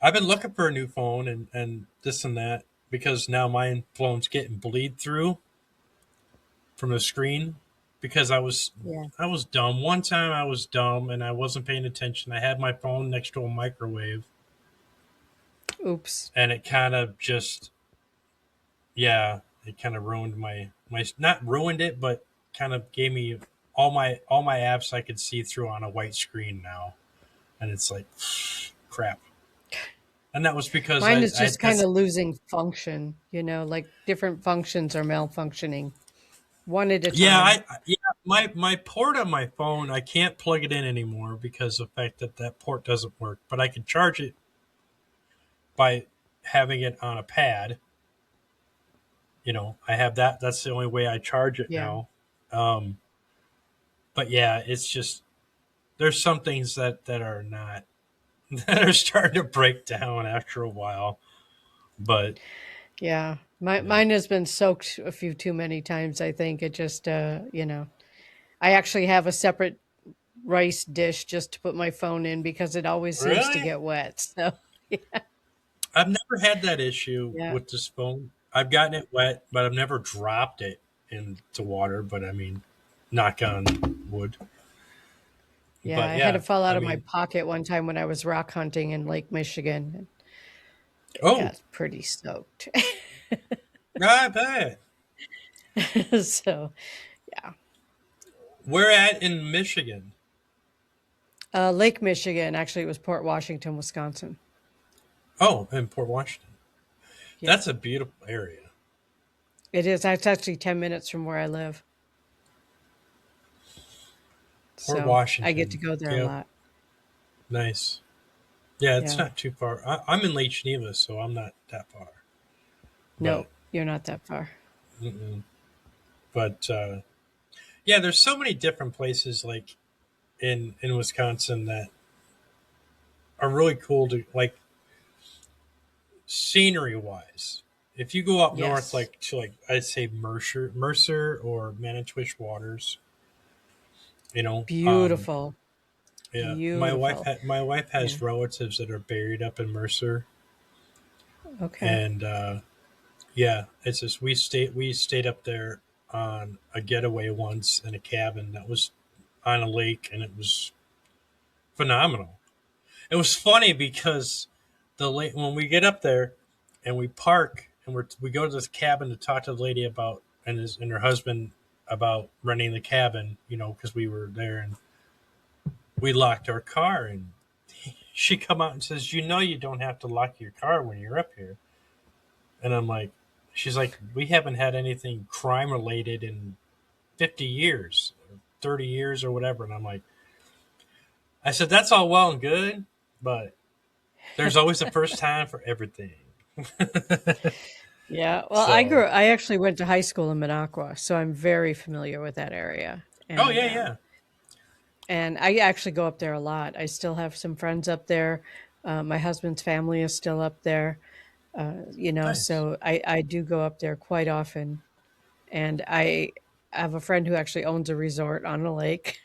I've been looking for a new phone and this and that because now my phone's getting bleed through from the screen because Yeah. I was dumb. One time I was dumb and I wasn't paying attention. I had my phone next to a microwave Oops. and it kind of just yeah, it kind of ruined my not ruined it, but kind of gave me all my apps I could see through on a white screen now, and it's like crap. And that was because Mine is I just kind that's of losing function, like different functions are malfunctioning one at a yeah time. yeah my port on my phone I can't plug it in anymore because of the fact that that port doesn't work, but I can charge it by having it on a pad. I have that. That's the only way I charge it Yeah. now. Um, but yeah, it's just there's some things that are not that are starting to break down after a while. But Yeah. yeah, Mine has been soaked a few too many times, I think. It just I actually have a separate rice dish just to put my phone in because it always seems to really, get wet. So, yeah. I've never had that issue Yeah. with this phone. I've gotten it wet, but I've never dropped it into water. But I mean, knock on wood. Yeah, But I had yeah, it fall I out of my mean, pocket one time when I was rock hunting in Lake Michigan, and it oh, got pretty soaked. I bet. So, yeah. Where at in Michigan? Lake Michigan, actually, it was Port Washington, Wisconsin. Oh, in Port Washington. Yeah, That's a beautiful area. it is. It's actually 10 minutes from where I live. Port So I get to Washington. go there a Yep, lot. nice. Yeah, it's Yeah. not too far. I'm in Lake Geneva, so I'm not that far. But No, you're not that far. mm-mm. but yeah, there's so many different places like in Wisconsin that are really cool to like scenery wise. If you go up north, Yes. like to like I'd say Mercer or Manitowish Waters, you know, Beautiful. yeah, Beautiful. my wife has Yeah. relatives that are buried up in Mercer, Okay. And yeah, it's just we stayed up there on a getaway once in a cabin that was on a lake, and it was phenomenal. It was funny because the late when we get up there and we park and we go to this cabin to talk to the lady about and her husband about renting the cabin, because we were there, and we locked our car, and she come out and says, you don't have to lock your car when you're up here. And I'm like, she's like, we haven't had anything crime related in 50 years, or 30 years or whatever. And I'm like, I said, that's all well and good, but there's always a first time for everything. Yeah. Well, So, I actually went to high school in Minocqua, so I'm very familiar with that area. oh yeah, yeah, And I actually go up there a lot. I still have some friends up there. My husband's family is still up there. nice, So I do go up there quite often. And I have a friend who actually owns a resort on a lake.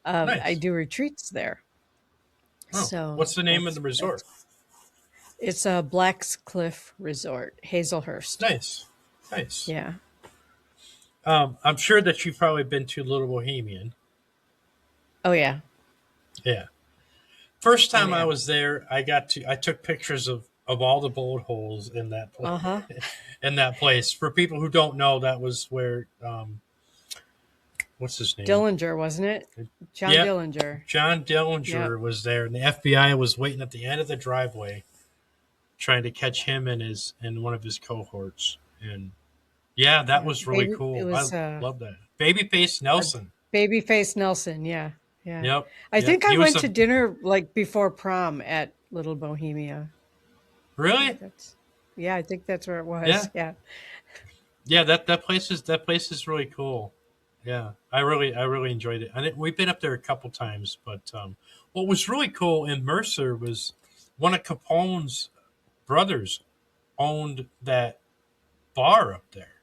I nice. do retreats there. Oh, So what's the name of the resort? it's a Black's Cliff Resort, Hazelhurst. Nice, nice. Yeah. I'm sure that you've probably been to Little Bohemian. Oh yeah. Yeah. First Oh time I yeah. was there, I took pictures of all the bullet holes in that Uh huh. in that place. For people who don't know, that was where what's his name? Dillinger, wasn't it? John Yep, Dillinger. John Yep. Dillinger was there, and the FBI was waiting at the end of the driveway, trying to catch him and one of his cohorts. And yeah, that Yeah. was really It cool. I was love that. Babyface a Nelson. Babyface Nelson. Yeah. Yeah. Yep, I yep. think I He was went a to dinner like before prom at Little Bohemia. I think really, that's Yeah, I think that's where it yeah, was. Yeah. yeah. That place is really cool. Yeah, I really enjoyed it. We've been up there a couple times, but what was really cool in Mercer was one of Capone's brothers owned that bar up there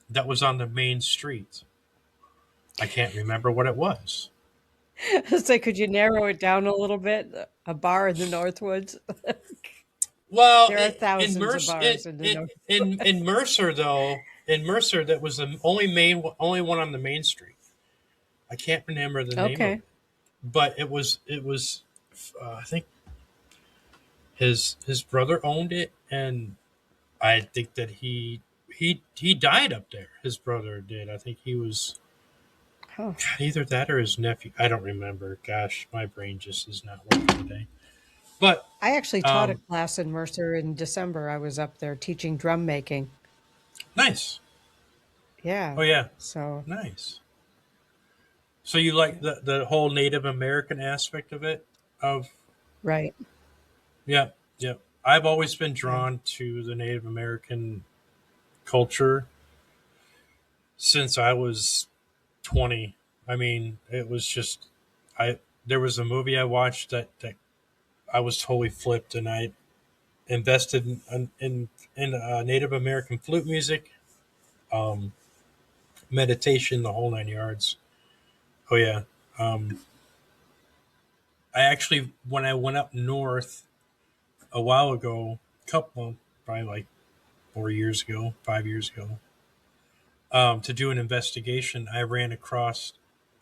that was on the main street. I can't remember what it was. So could you narrow it down a little bit? A bar in the Northwoods? Well, There are in thousands of Mercer, in, bars in the in North. in Mercer though, in Mercer that was the only one on the main street. I can't remember the name of Okay. it, but it was I think his brother owned it, and I think that he died up there. His brother did. I think he was Oh. God, either that or his nephew. I don't remember. Gosh, my brain just is not working today. But I actually taught a um, class in Mercer in December. I was up there teaching drum making. nice. Yeah. Oh yeah, So, nice. So you like the whole Native American aspect of it? Of right. Yeah, yeah. I've always been Yeah. drawn to the Native American culture since I was 20. I mean, it was just I there was a movie I watched that I was totally flipped, and I invested in Native American flute music, um, meditation, the whole nine yards. Oh yeah. Um, I actually when I went up north a while ago, couple probably like 4 years ago, 5 years ago, to do an investigation, I ran across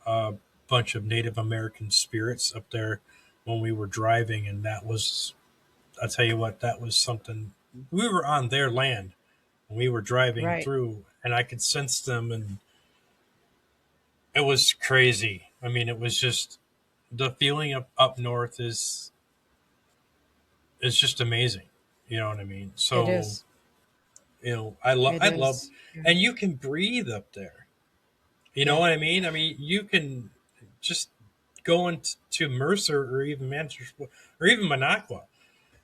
a bunch of Native American spirits up there when we were driving, and that was, I tell you what, that was something. We were on their land when we were driving Right. through, and I could sense them, and it was crazy. I mean, it was just the feeling of up north is just amazing. You know what I mean? It So is. It I love, is. Yeah. and you can breathe up there. You know Yeah. what I mean? I mean, you can just go into Mercer or even Manchester or even Minocqua.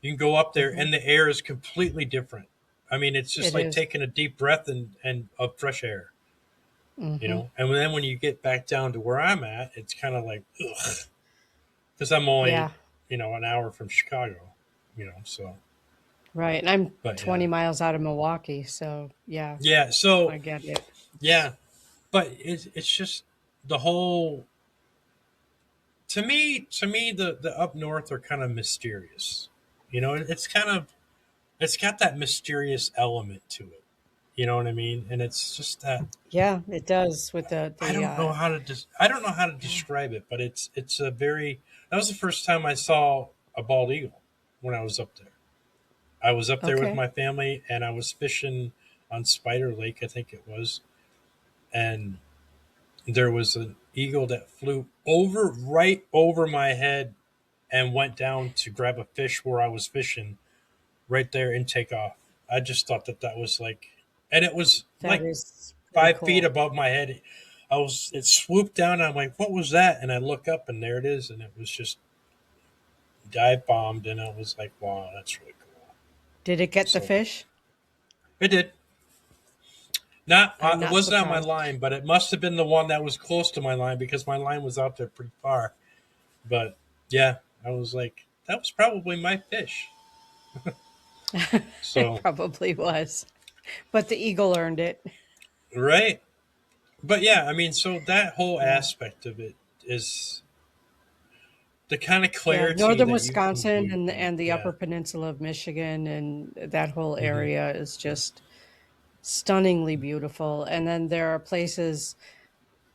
You can go up there Hmm. and the air is completely different. I mean, it's just It like is. taking a deep breath and of fresh air, Hmm. And then when you get back down to where I'm at, it's kind of like, ugh, because I'm only, Yeah. an hour from Chicago, so, Right. And I'm but 20 yeah. miles out of Milwaukee. So, yeah, Yeah. I So, get it. yeah, but it's just the whole, to me, the up north are kind of mysterious. It's kind of it's got that mysterious element to it. You know what I mean? And it's just that Yeah, it does with I don't know how to yeah. describe it, but it's a very that was the first time I saw a bald eagle when I was up there. I was up there with Okay. my family and I was fishing on Spider Lake, I think it was, and there was an eagle that flew over right over my head and went down to grab a fish where I was fishing right there and take off. I just thought that that was like, and it was That like is pretty 5 feet cool. above my head. It swooped down. And I'm like, what was that? And I look up and there it is. And it was just dive bombed. And I was like, wow, that's really cool. Did it get the So fish? it did. Not, I'm it not wasn't on my surprised. line, but it must have been the one that was close to my line because my line was out there pretty far. But yeah, I was like, that was probably my fish. It So, probably was. But the eagle earned it. right. But yeah, I mean, so that whole Yeah. aspect of it is the kind of Yeah, clarity northern that you can Wisconsin view from. and the Yeah. upper peninsula of Michigan and that whole Hmm. area is just stunningly beautiful. And then there are places,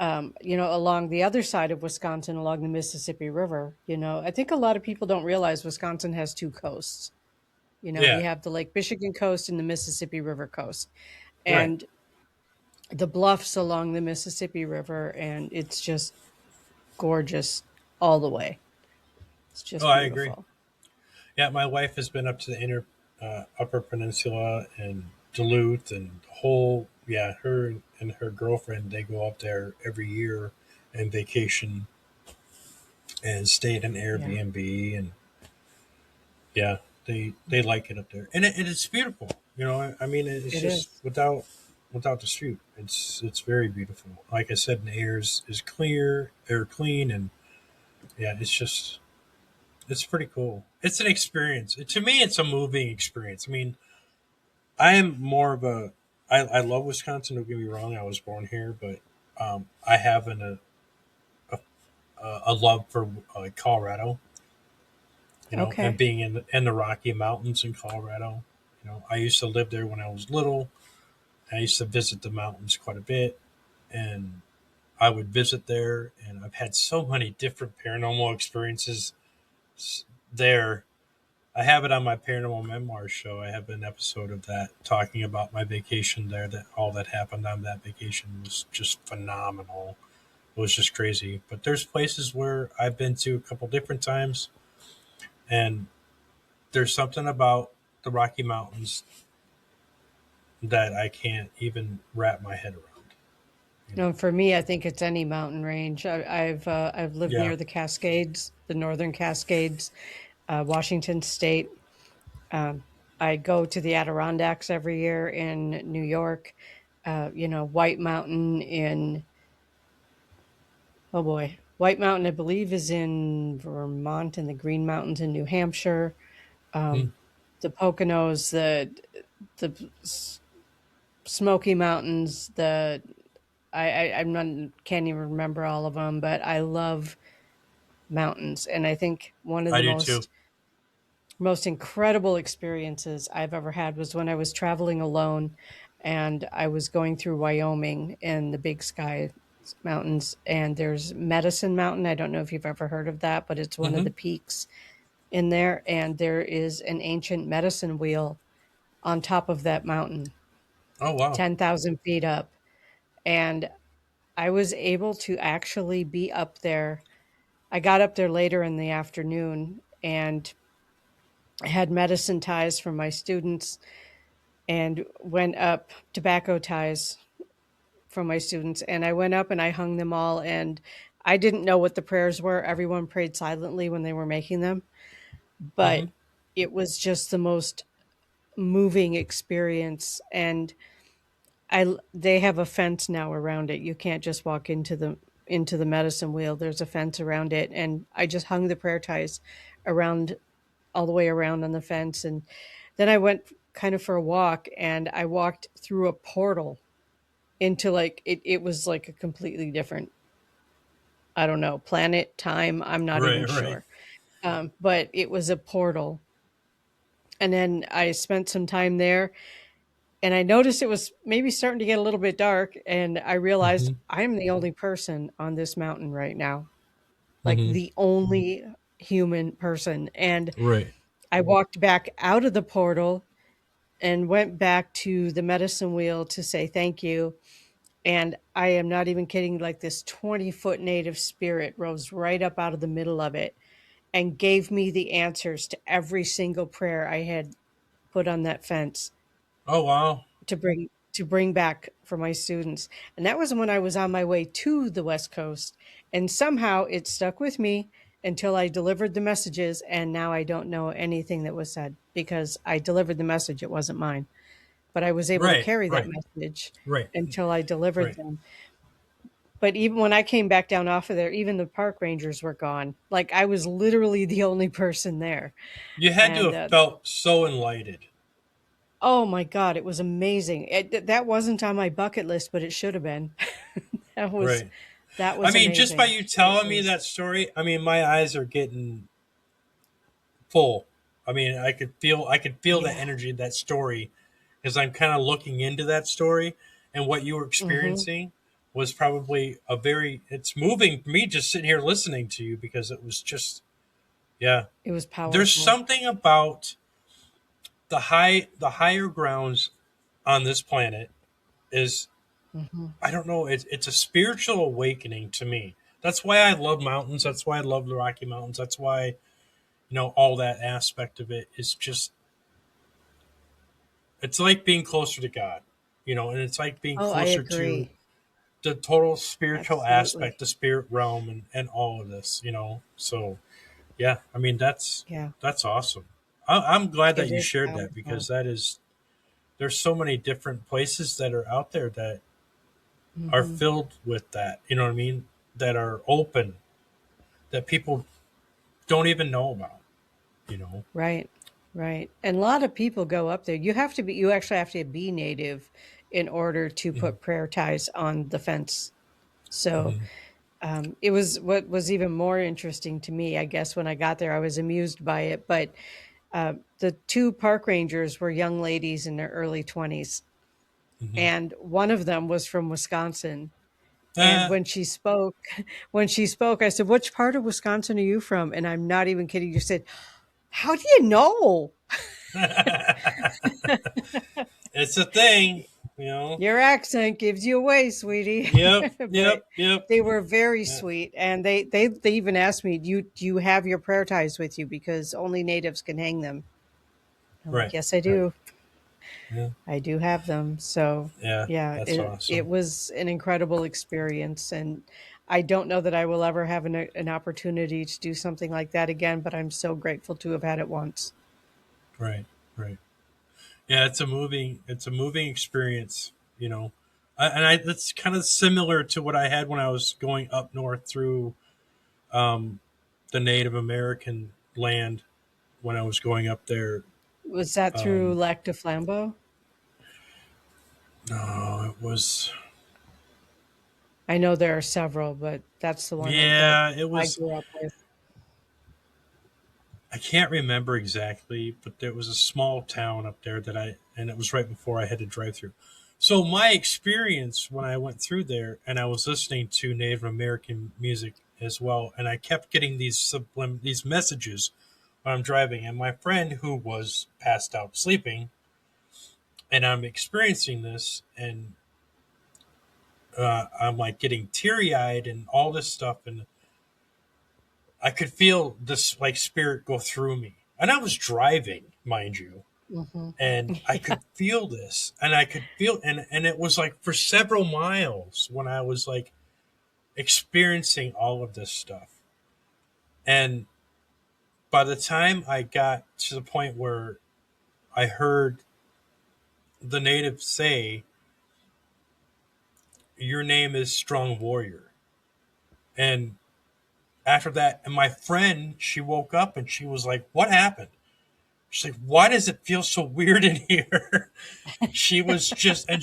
along the other side of Wisconsin, along the Mississippi River. I think a lot of people don't realize Wisconsin has two coasts. We Yeah. have the Lake Michigan coast and the Mississippi River coast, Right. and the bluffs along the Mississippi River, and it's just gorgeous all the way. It's Oh, just I agree. beautiful. Yeah, my wife has been up to the inner Upper Peninsula and Duluth and the whole. Yeah, her and her girlfriend they go up there every year and vacation and stay at an Yeah, Airbnb and yeah, they like it up there and it's beautiful. You know, I mean, it's it just is. without dispute, it's very beautiful. Like I said, the air is clear, air clean, and yeah, it's pretty cool. It's an experience. To me, it's a moving experience. I mean, I am more of a. I love Wisconsin. Don't get me wrong. I was born here, but I have a, a love for Colorado. You know, and Okay. being in the Rocky Mountains in Colorado. You know, I used to live there when I was little. I used to visit the mountains quite a bit, and I would visit there. And I've had so many different paranormal experiences there. I have it on my paranormal memoirs show. I have an episode of that talking about my vacation there. That all that happened on that vacation was just phenomenal. It was just crazy. But there's places where I've been to a couple different times, and there's something about the Rocky Mountains that I can't even wrap my head around. You know? For me, I think it's any mountain range. I've lived Yeah. near the Cascades, the Northern Cascades, Washington State. Um, I go to the Adirondacks every year in New York. White Mountain in oh boy, White Mountain I believe is in Vermont, and the Green Mountains in New Hampshire. Mm. Um, the Poconos, the Smoky Mountains, I'm not can't even remember all of them, but I love mountains, and I think one of I the do too. most incredible experiences I've ever had was when I was traveling alone, and I was going through Wyoming and the Big Sky Mountains, and there's Medicine Mountain. I don't know if you've ever heard of that, but it's one of Hmm. the peaks in there, and there is an ancient medicine wheel on top of that mountain, Oh wow. 10,000 feet up, and I was able to actually be up there. I got up there later in the afternoon, and I had medicine ties from my students and went up, tobacco ties from my students, and I went up and I hung them all, and I didn't know what the prayers were. Everyone prayed silently when they were making them, but Hmm. it was just the most moving experience. And they have a fence now around it. You can't just walk into the medicine wheel. There's a fence around it, and I just hung the prayer ties around all the way around on the fence. And then I went kind of for a walk, and I walked through a portal into, like, it was like a completely different, I don't know, planet, time, I'm not even Right. Right. sure. But it was a portal, And then I spent some time there, and I noticed it was maybe starting to get a little bit dark, and I realized Hmm. I'm the only person on this mountain right now, like Hmm. the only human person. And Right. I walked back out of the portal and went back to the medicine wheel to say thank you. And I am not even kidding, like this 20-foot native spirit rose right up out of the middle of it and gave me the answers to every single prayer I had put on that fence Oh wow. to bring back for my students. And that was when I was on my way to the West Coast. And somehow it stuck with me until I delivered the messages. And now I don't know anything that was said because I delivered the message. It wasn't mine, but I was able to Right. carry that Right. message Right. until I delivered Right. them. But even when I came back down off of there, even the park rangers were gone. Like I was literally the only person there. You had to And have felt so enlightened. oh my God, it was amazing. That wasn't on my bucket list, but it should have been. that was Right. that I was mean, just by amazing. you It telling me was. that story, I mean, my eyes are getting full. I mean, I could feel the Yeah. energy of that story because I'm kind of looking into that story, and what you were Hmm. experiencing was probably a very it's moving for me just sitting here listening to you because it was just yeah. It was There's powerful. something about the higher grounds on this planet is Hmm. I don't know, it's a spiritual awakening to me. That's why I love mountains. That's why I love the Rocky Mountains. That's why, all that aspect of it is just it's like being closer to God, and it's like being Oh, I closer to agree. the total spiritual aspect, Absolutely. the spirit realm, and all of this. So yeah, I mean Yeah. that's awesome. I'm glad that It you is shared that powerful. because there's so many different places that are out there that are Hmm. filled with that. You know what I mean? That are open that people don't even know about. You know. Right. Right. And a lot of people go up there. You actually have to be native in order to Mm-hmm. put prayer ties on the fence. So Mm-hmm. it was what was even more interesting to me. I guess when I got there, I was amused by it. But the two park rangers were young ladies in their early 20s, Mm-hmm. and one of them was from Wisconsin. And Ah. when she spoke, I said, "Which part of Wisconsin are you from?" And I'm not even kidding. You said, "How do you know?" It's a thing, you know. Your accent gives you away, sweetie. Yep, But yep, yep. they were very Yeah, sweet, and they even asked me, "Do you have your prayer ties with you? Because only natives can hang them." I'm like, right, "Yes, I right. do. Yeah, I do have them." So yeah. yeah, That's it awesome. was an incredible experience, and I don't know that I will ever have an opportunity to do something like that again. But I'm so grateful to have had it once. Right, right. Yeah, it's a moving experience. That's kind of similar to what I had when I was going up north through um, the Native American land when I was going up there. Was that through Um, Lac de Flambeau? no, it was. I know there are several, but that's the one that Yeah, it I was. grew up with. I can't remember exactly, but there was a small town up there and it was right before I had to drive through. So my experience when I went through there, and I was listening to Native American music as well, and I kept getting these messages when I'm driving, and my friend who was passed out sleeping, and I'm experiencing this, and I'm like getting teary eyed and all this stuff, and I could feel this like spirit go through me, and I was driving, mind you, Mhm. and I could feel this, and I could feel, and it was like for several miles when I was like experiencing all of this stuff. And by the time I got to the point where I heard the native say, "Your name is Strong Warrior," and after that, and my friend, she woke up and she was like, "What happened?" She's like, "Why does it feel so weird in here?" And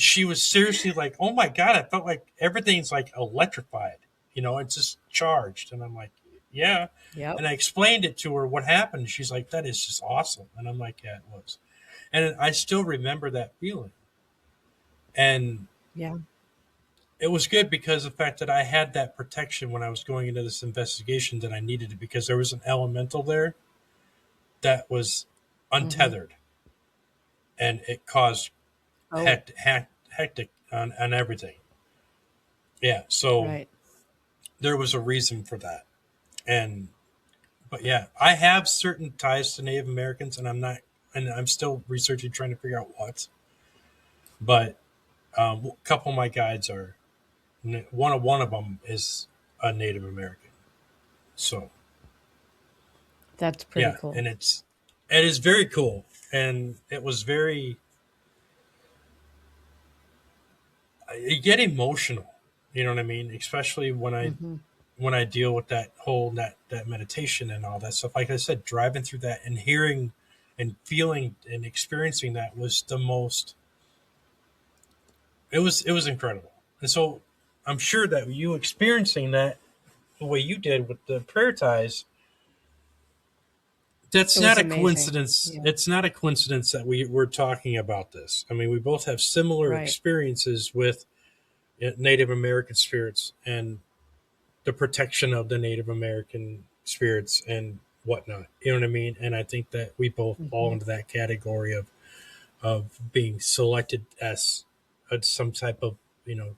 she was seriously like, "Oh my God, I felt like everything's like electrified. It's just charged." And I'm like, yeah. Yep. And I explained it to her what happened. She's like, that is just awesome. And I'm like, yeah, it was. And I still remember that feeling. And Yeah. it was good because of the fact that I had that protection when I was going into this investigation that I needed it, because there was an elemental there that was Hmm. untethered, and it caused Oh, hectic on everything. Yeah. So right. there was a reason for that. And, but yeah, I have certain ties to Native Americans, and I'm still researching, trying to figure out what. But a couple of my guides are, one of them is a Native American. So That's pretty yeah, cool. and it is very cool, and it was very, you get emotional. You know what I mean? Especially Hmm. when I deal with that whole that meditation and all that stuff. Like I said, driving through that and hearing and feeling and experiencing that was the most. It was incredible, and so I'm sure that you experiencing that the way you did with the prayer ties, It that's was not a amazing. coincidence. Yeah. It's not a coincidence that we're talking about this. I mean, we both have similar Right. experiences with Native American spirits and the protection of the Native American spirits and whatnot. You know what I mean? And I think that we both fall Hmm. into that category of being selected as some type of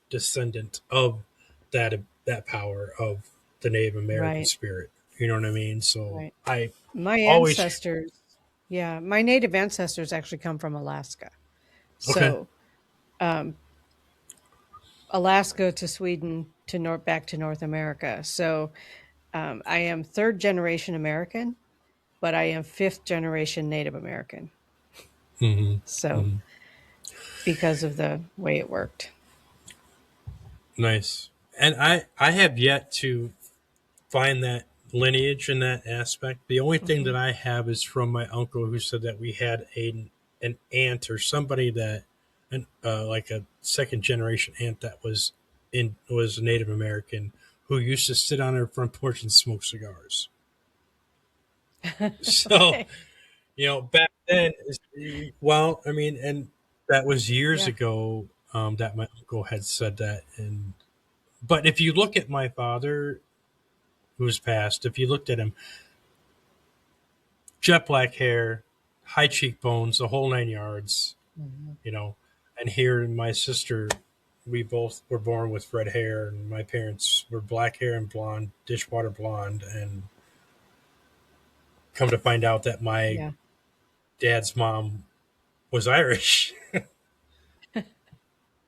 descendant of that power of the Native American Right. spirit. You know what I mean? So Right. I My always ancestors, yeah, my native ancestors actually come from Alaska. okay. So, um, Alaska to Sweden to back to North America. So, I am third generation American, but I am fifth generation Native American. Hmm. So, Hmm. because of the way it worked. Nice. And I have yet to find that lineage in that aspect. The only thing Hmm. that I have is from my uncle, who said that we had an aunt or somebody that, like a second generation aunt that was a Native American, who used to sit on her front porch and smoke cigars. So Okay. back then, well, I mean, and that was years Yeah. ago, that my uncle had said that. And but if you look at my father, who's passed, if you looked at him, jet black hair, high cheekbones, the whole 9 yards, Hmm. you know. And here, my sister, we both were born with red hair, and my parents were black hair and blonde, dishwater blonde. And come to find out that my Yeah. dad's mom was Irish.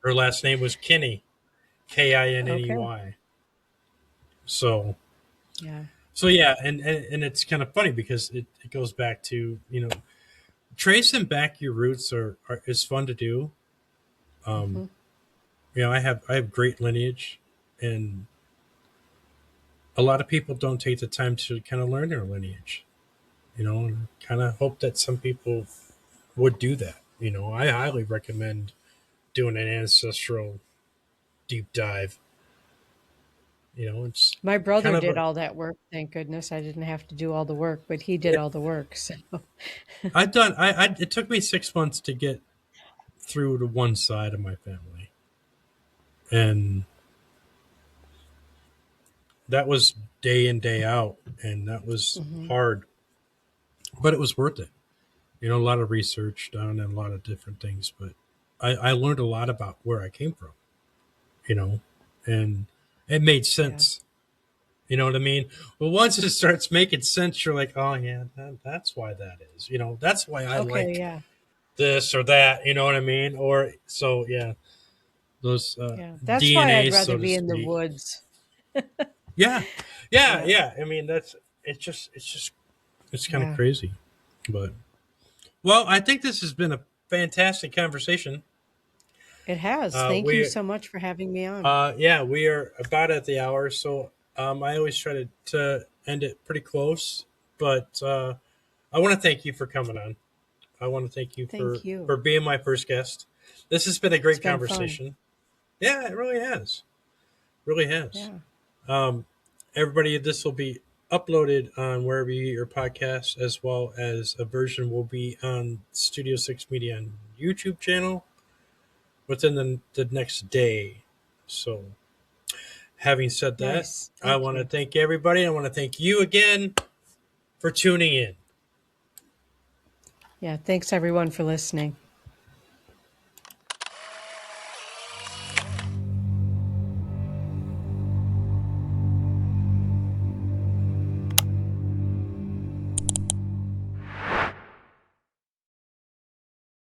Her last name was Kinney, Okay. Kinney. So, Yeah. so yeah, and it's kind of funny because it goes back to tracing back your roots is fun to do. Um, Hmm. I have great lineage, and a lot of people don't take the time to kind of learn their lineage. And kind of hope that some people would do that. I highly recommend doing an ancestral deep dive. It's My kind brother of did a. all that work. Thank goodness I didn't have to do all the work, but he did all the work. So, I've done. It took me 6 months to get through to one side of my family, and that was day in day out, and that was hmm. hard, but it was worth it. A lot of research done and a lot of different things, but I learned a lot about where I came from. You know, and it made Yeah. sense. You know what I mean? Well, once it starts making sense, you're like, oh yeah, that's why that is. That's why I Okay. like Yeah. this or that. You know what I mean? Or so yeah, those Yeah. That's why I'd DNA, rather so to be in the speak. woods. Yeah, yeah, Yeah. yeah. I mean, it's kind of Yeah. crazy, but well, I think this has been a fantastic conversation. It has. Uh, Thank you we so much for having me on. Yeah, we are about at the hour, so I always try to end it pretty close. But I want to thank you for coming on. I want to thank you Thank for you. being my first guest. This has been a It's great been fun. conversation. Yeah, it really has. Really has. Yeah. Um, everybody, this will be uploaded on wherever you get your podcasts, as well as a version will be on Studio Six Media on YouTube channel within the next day. So, having said that, Nice. I Thank want to you. thank everybody. I want to thank you again for tuning in. Yeah. Thanks everyone for listening.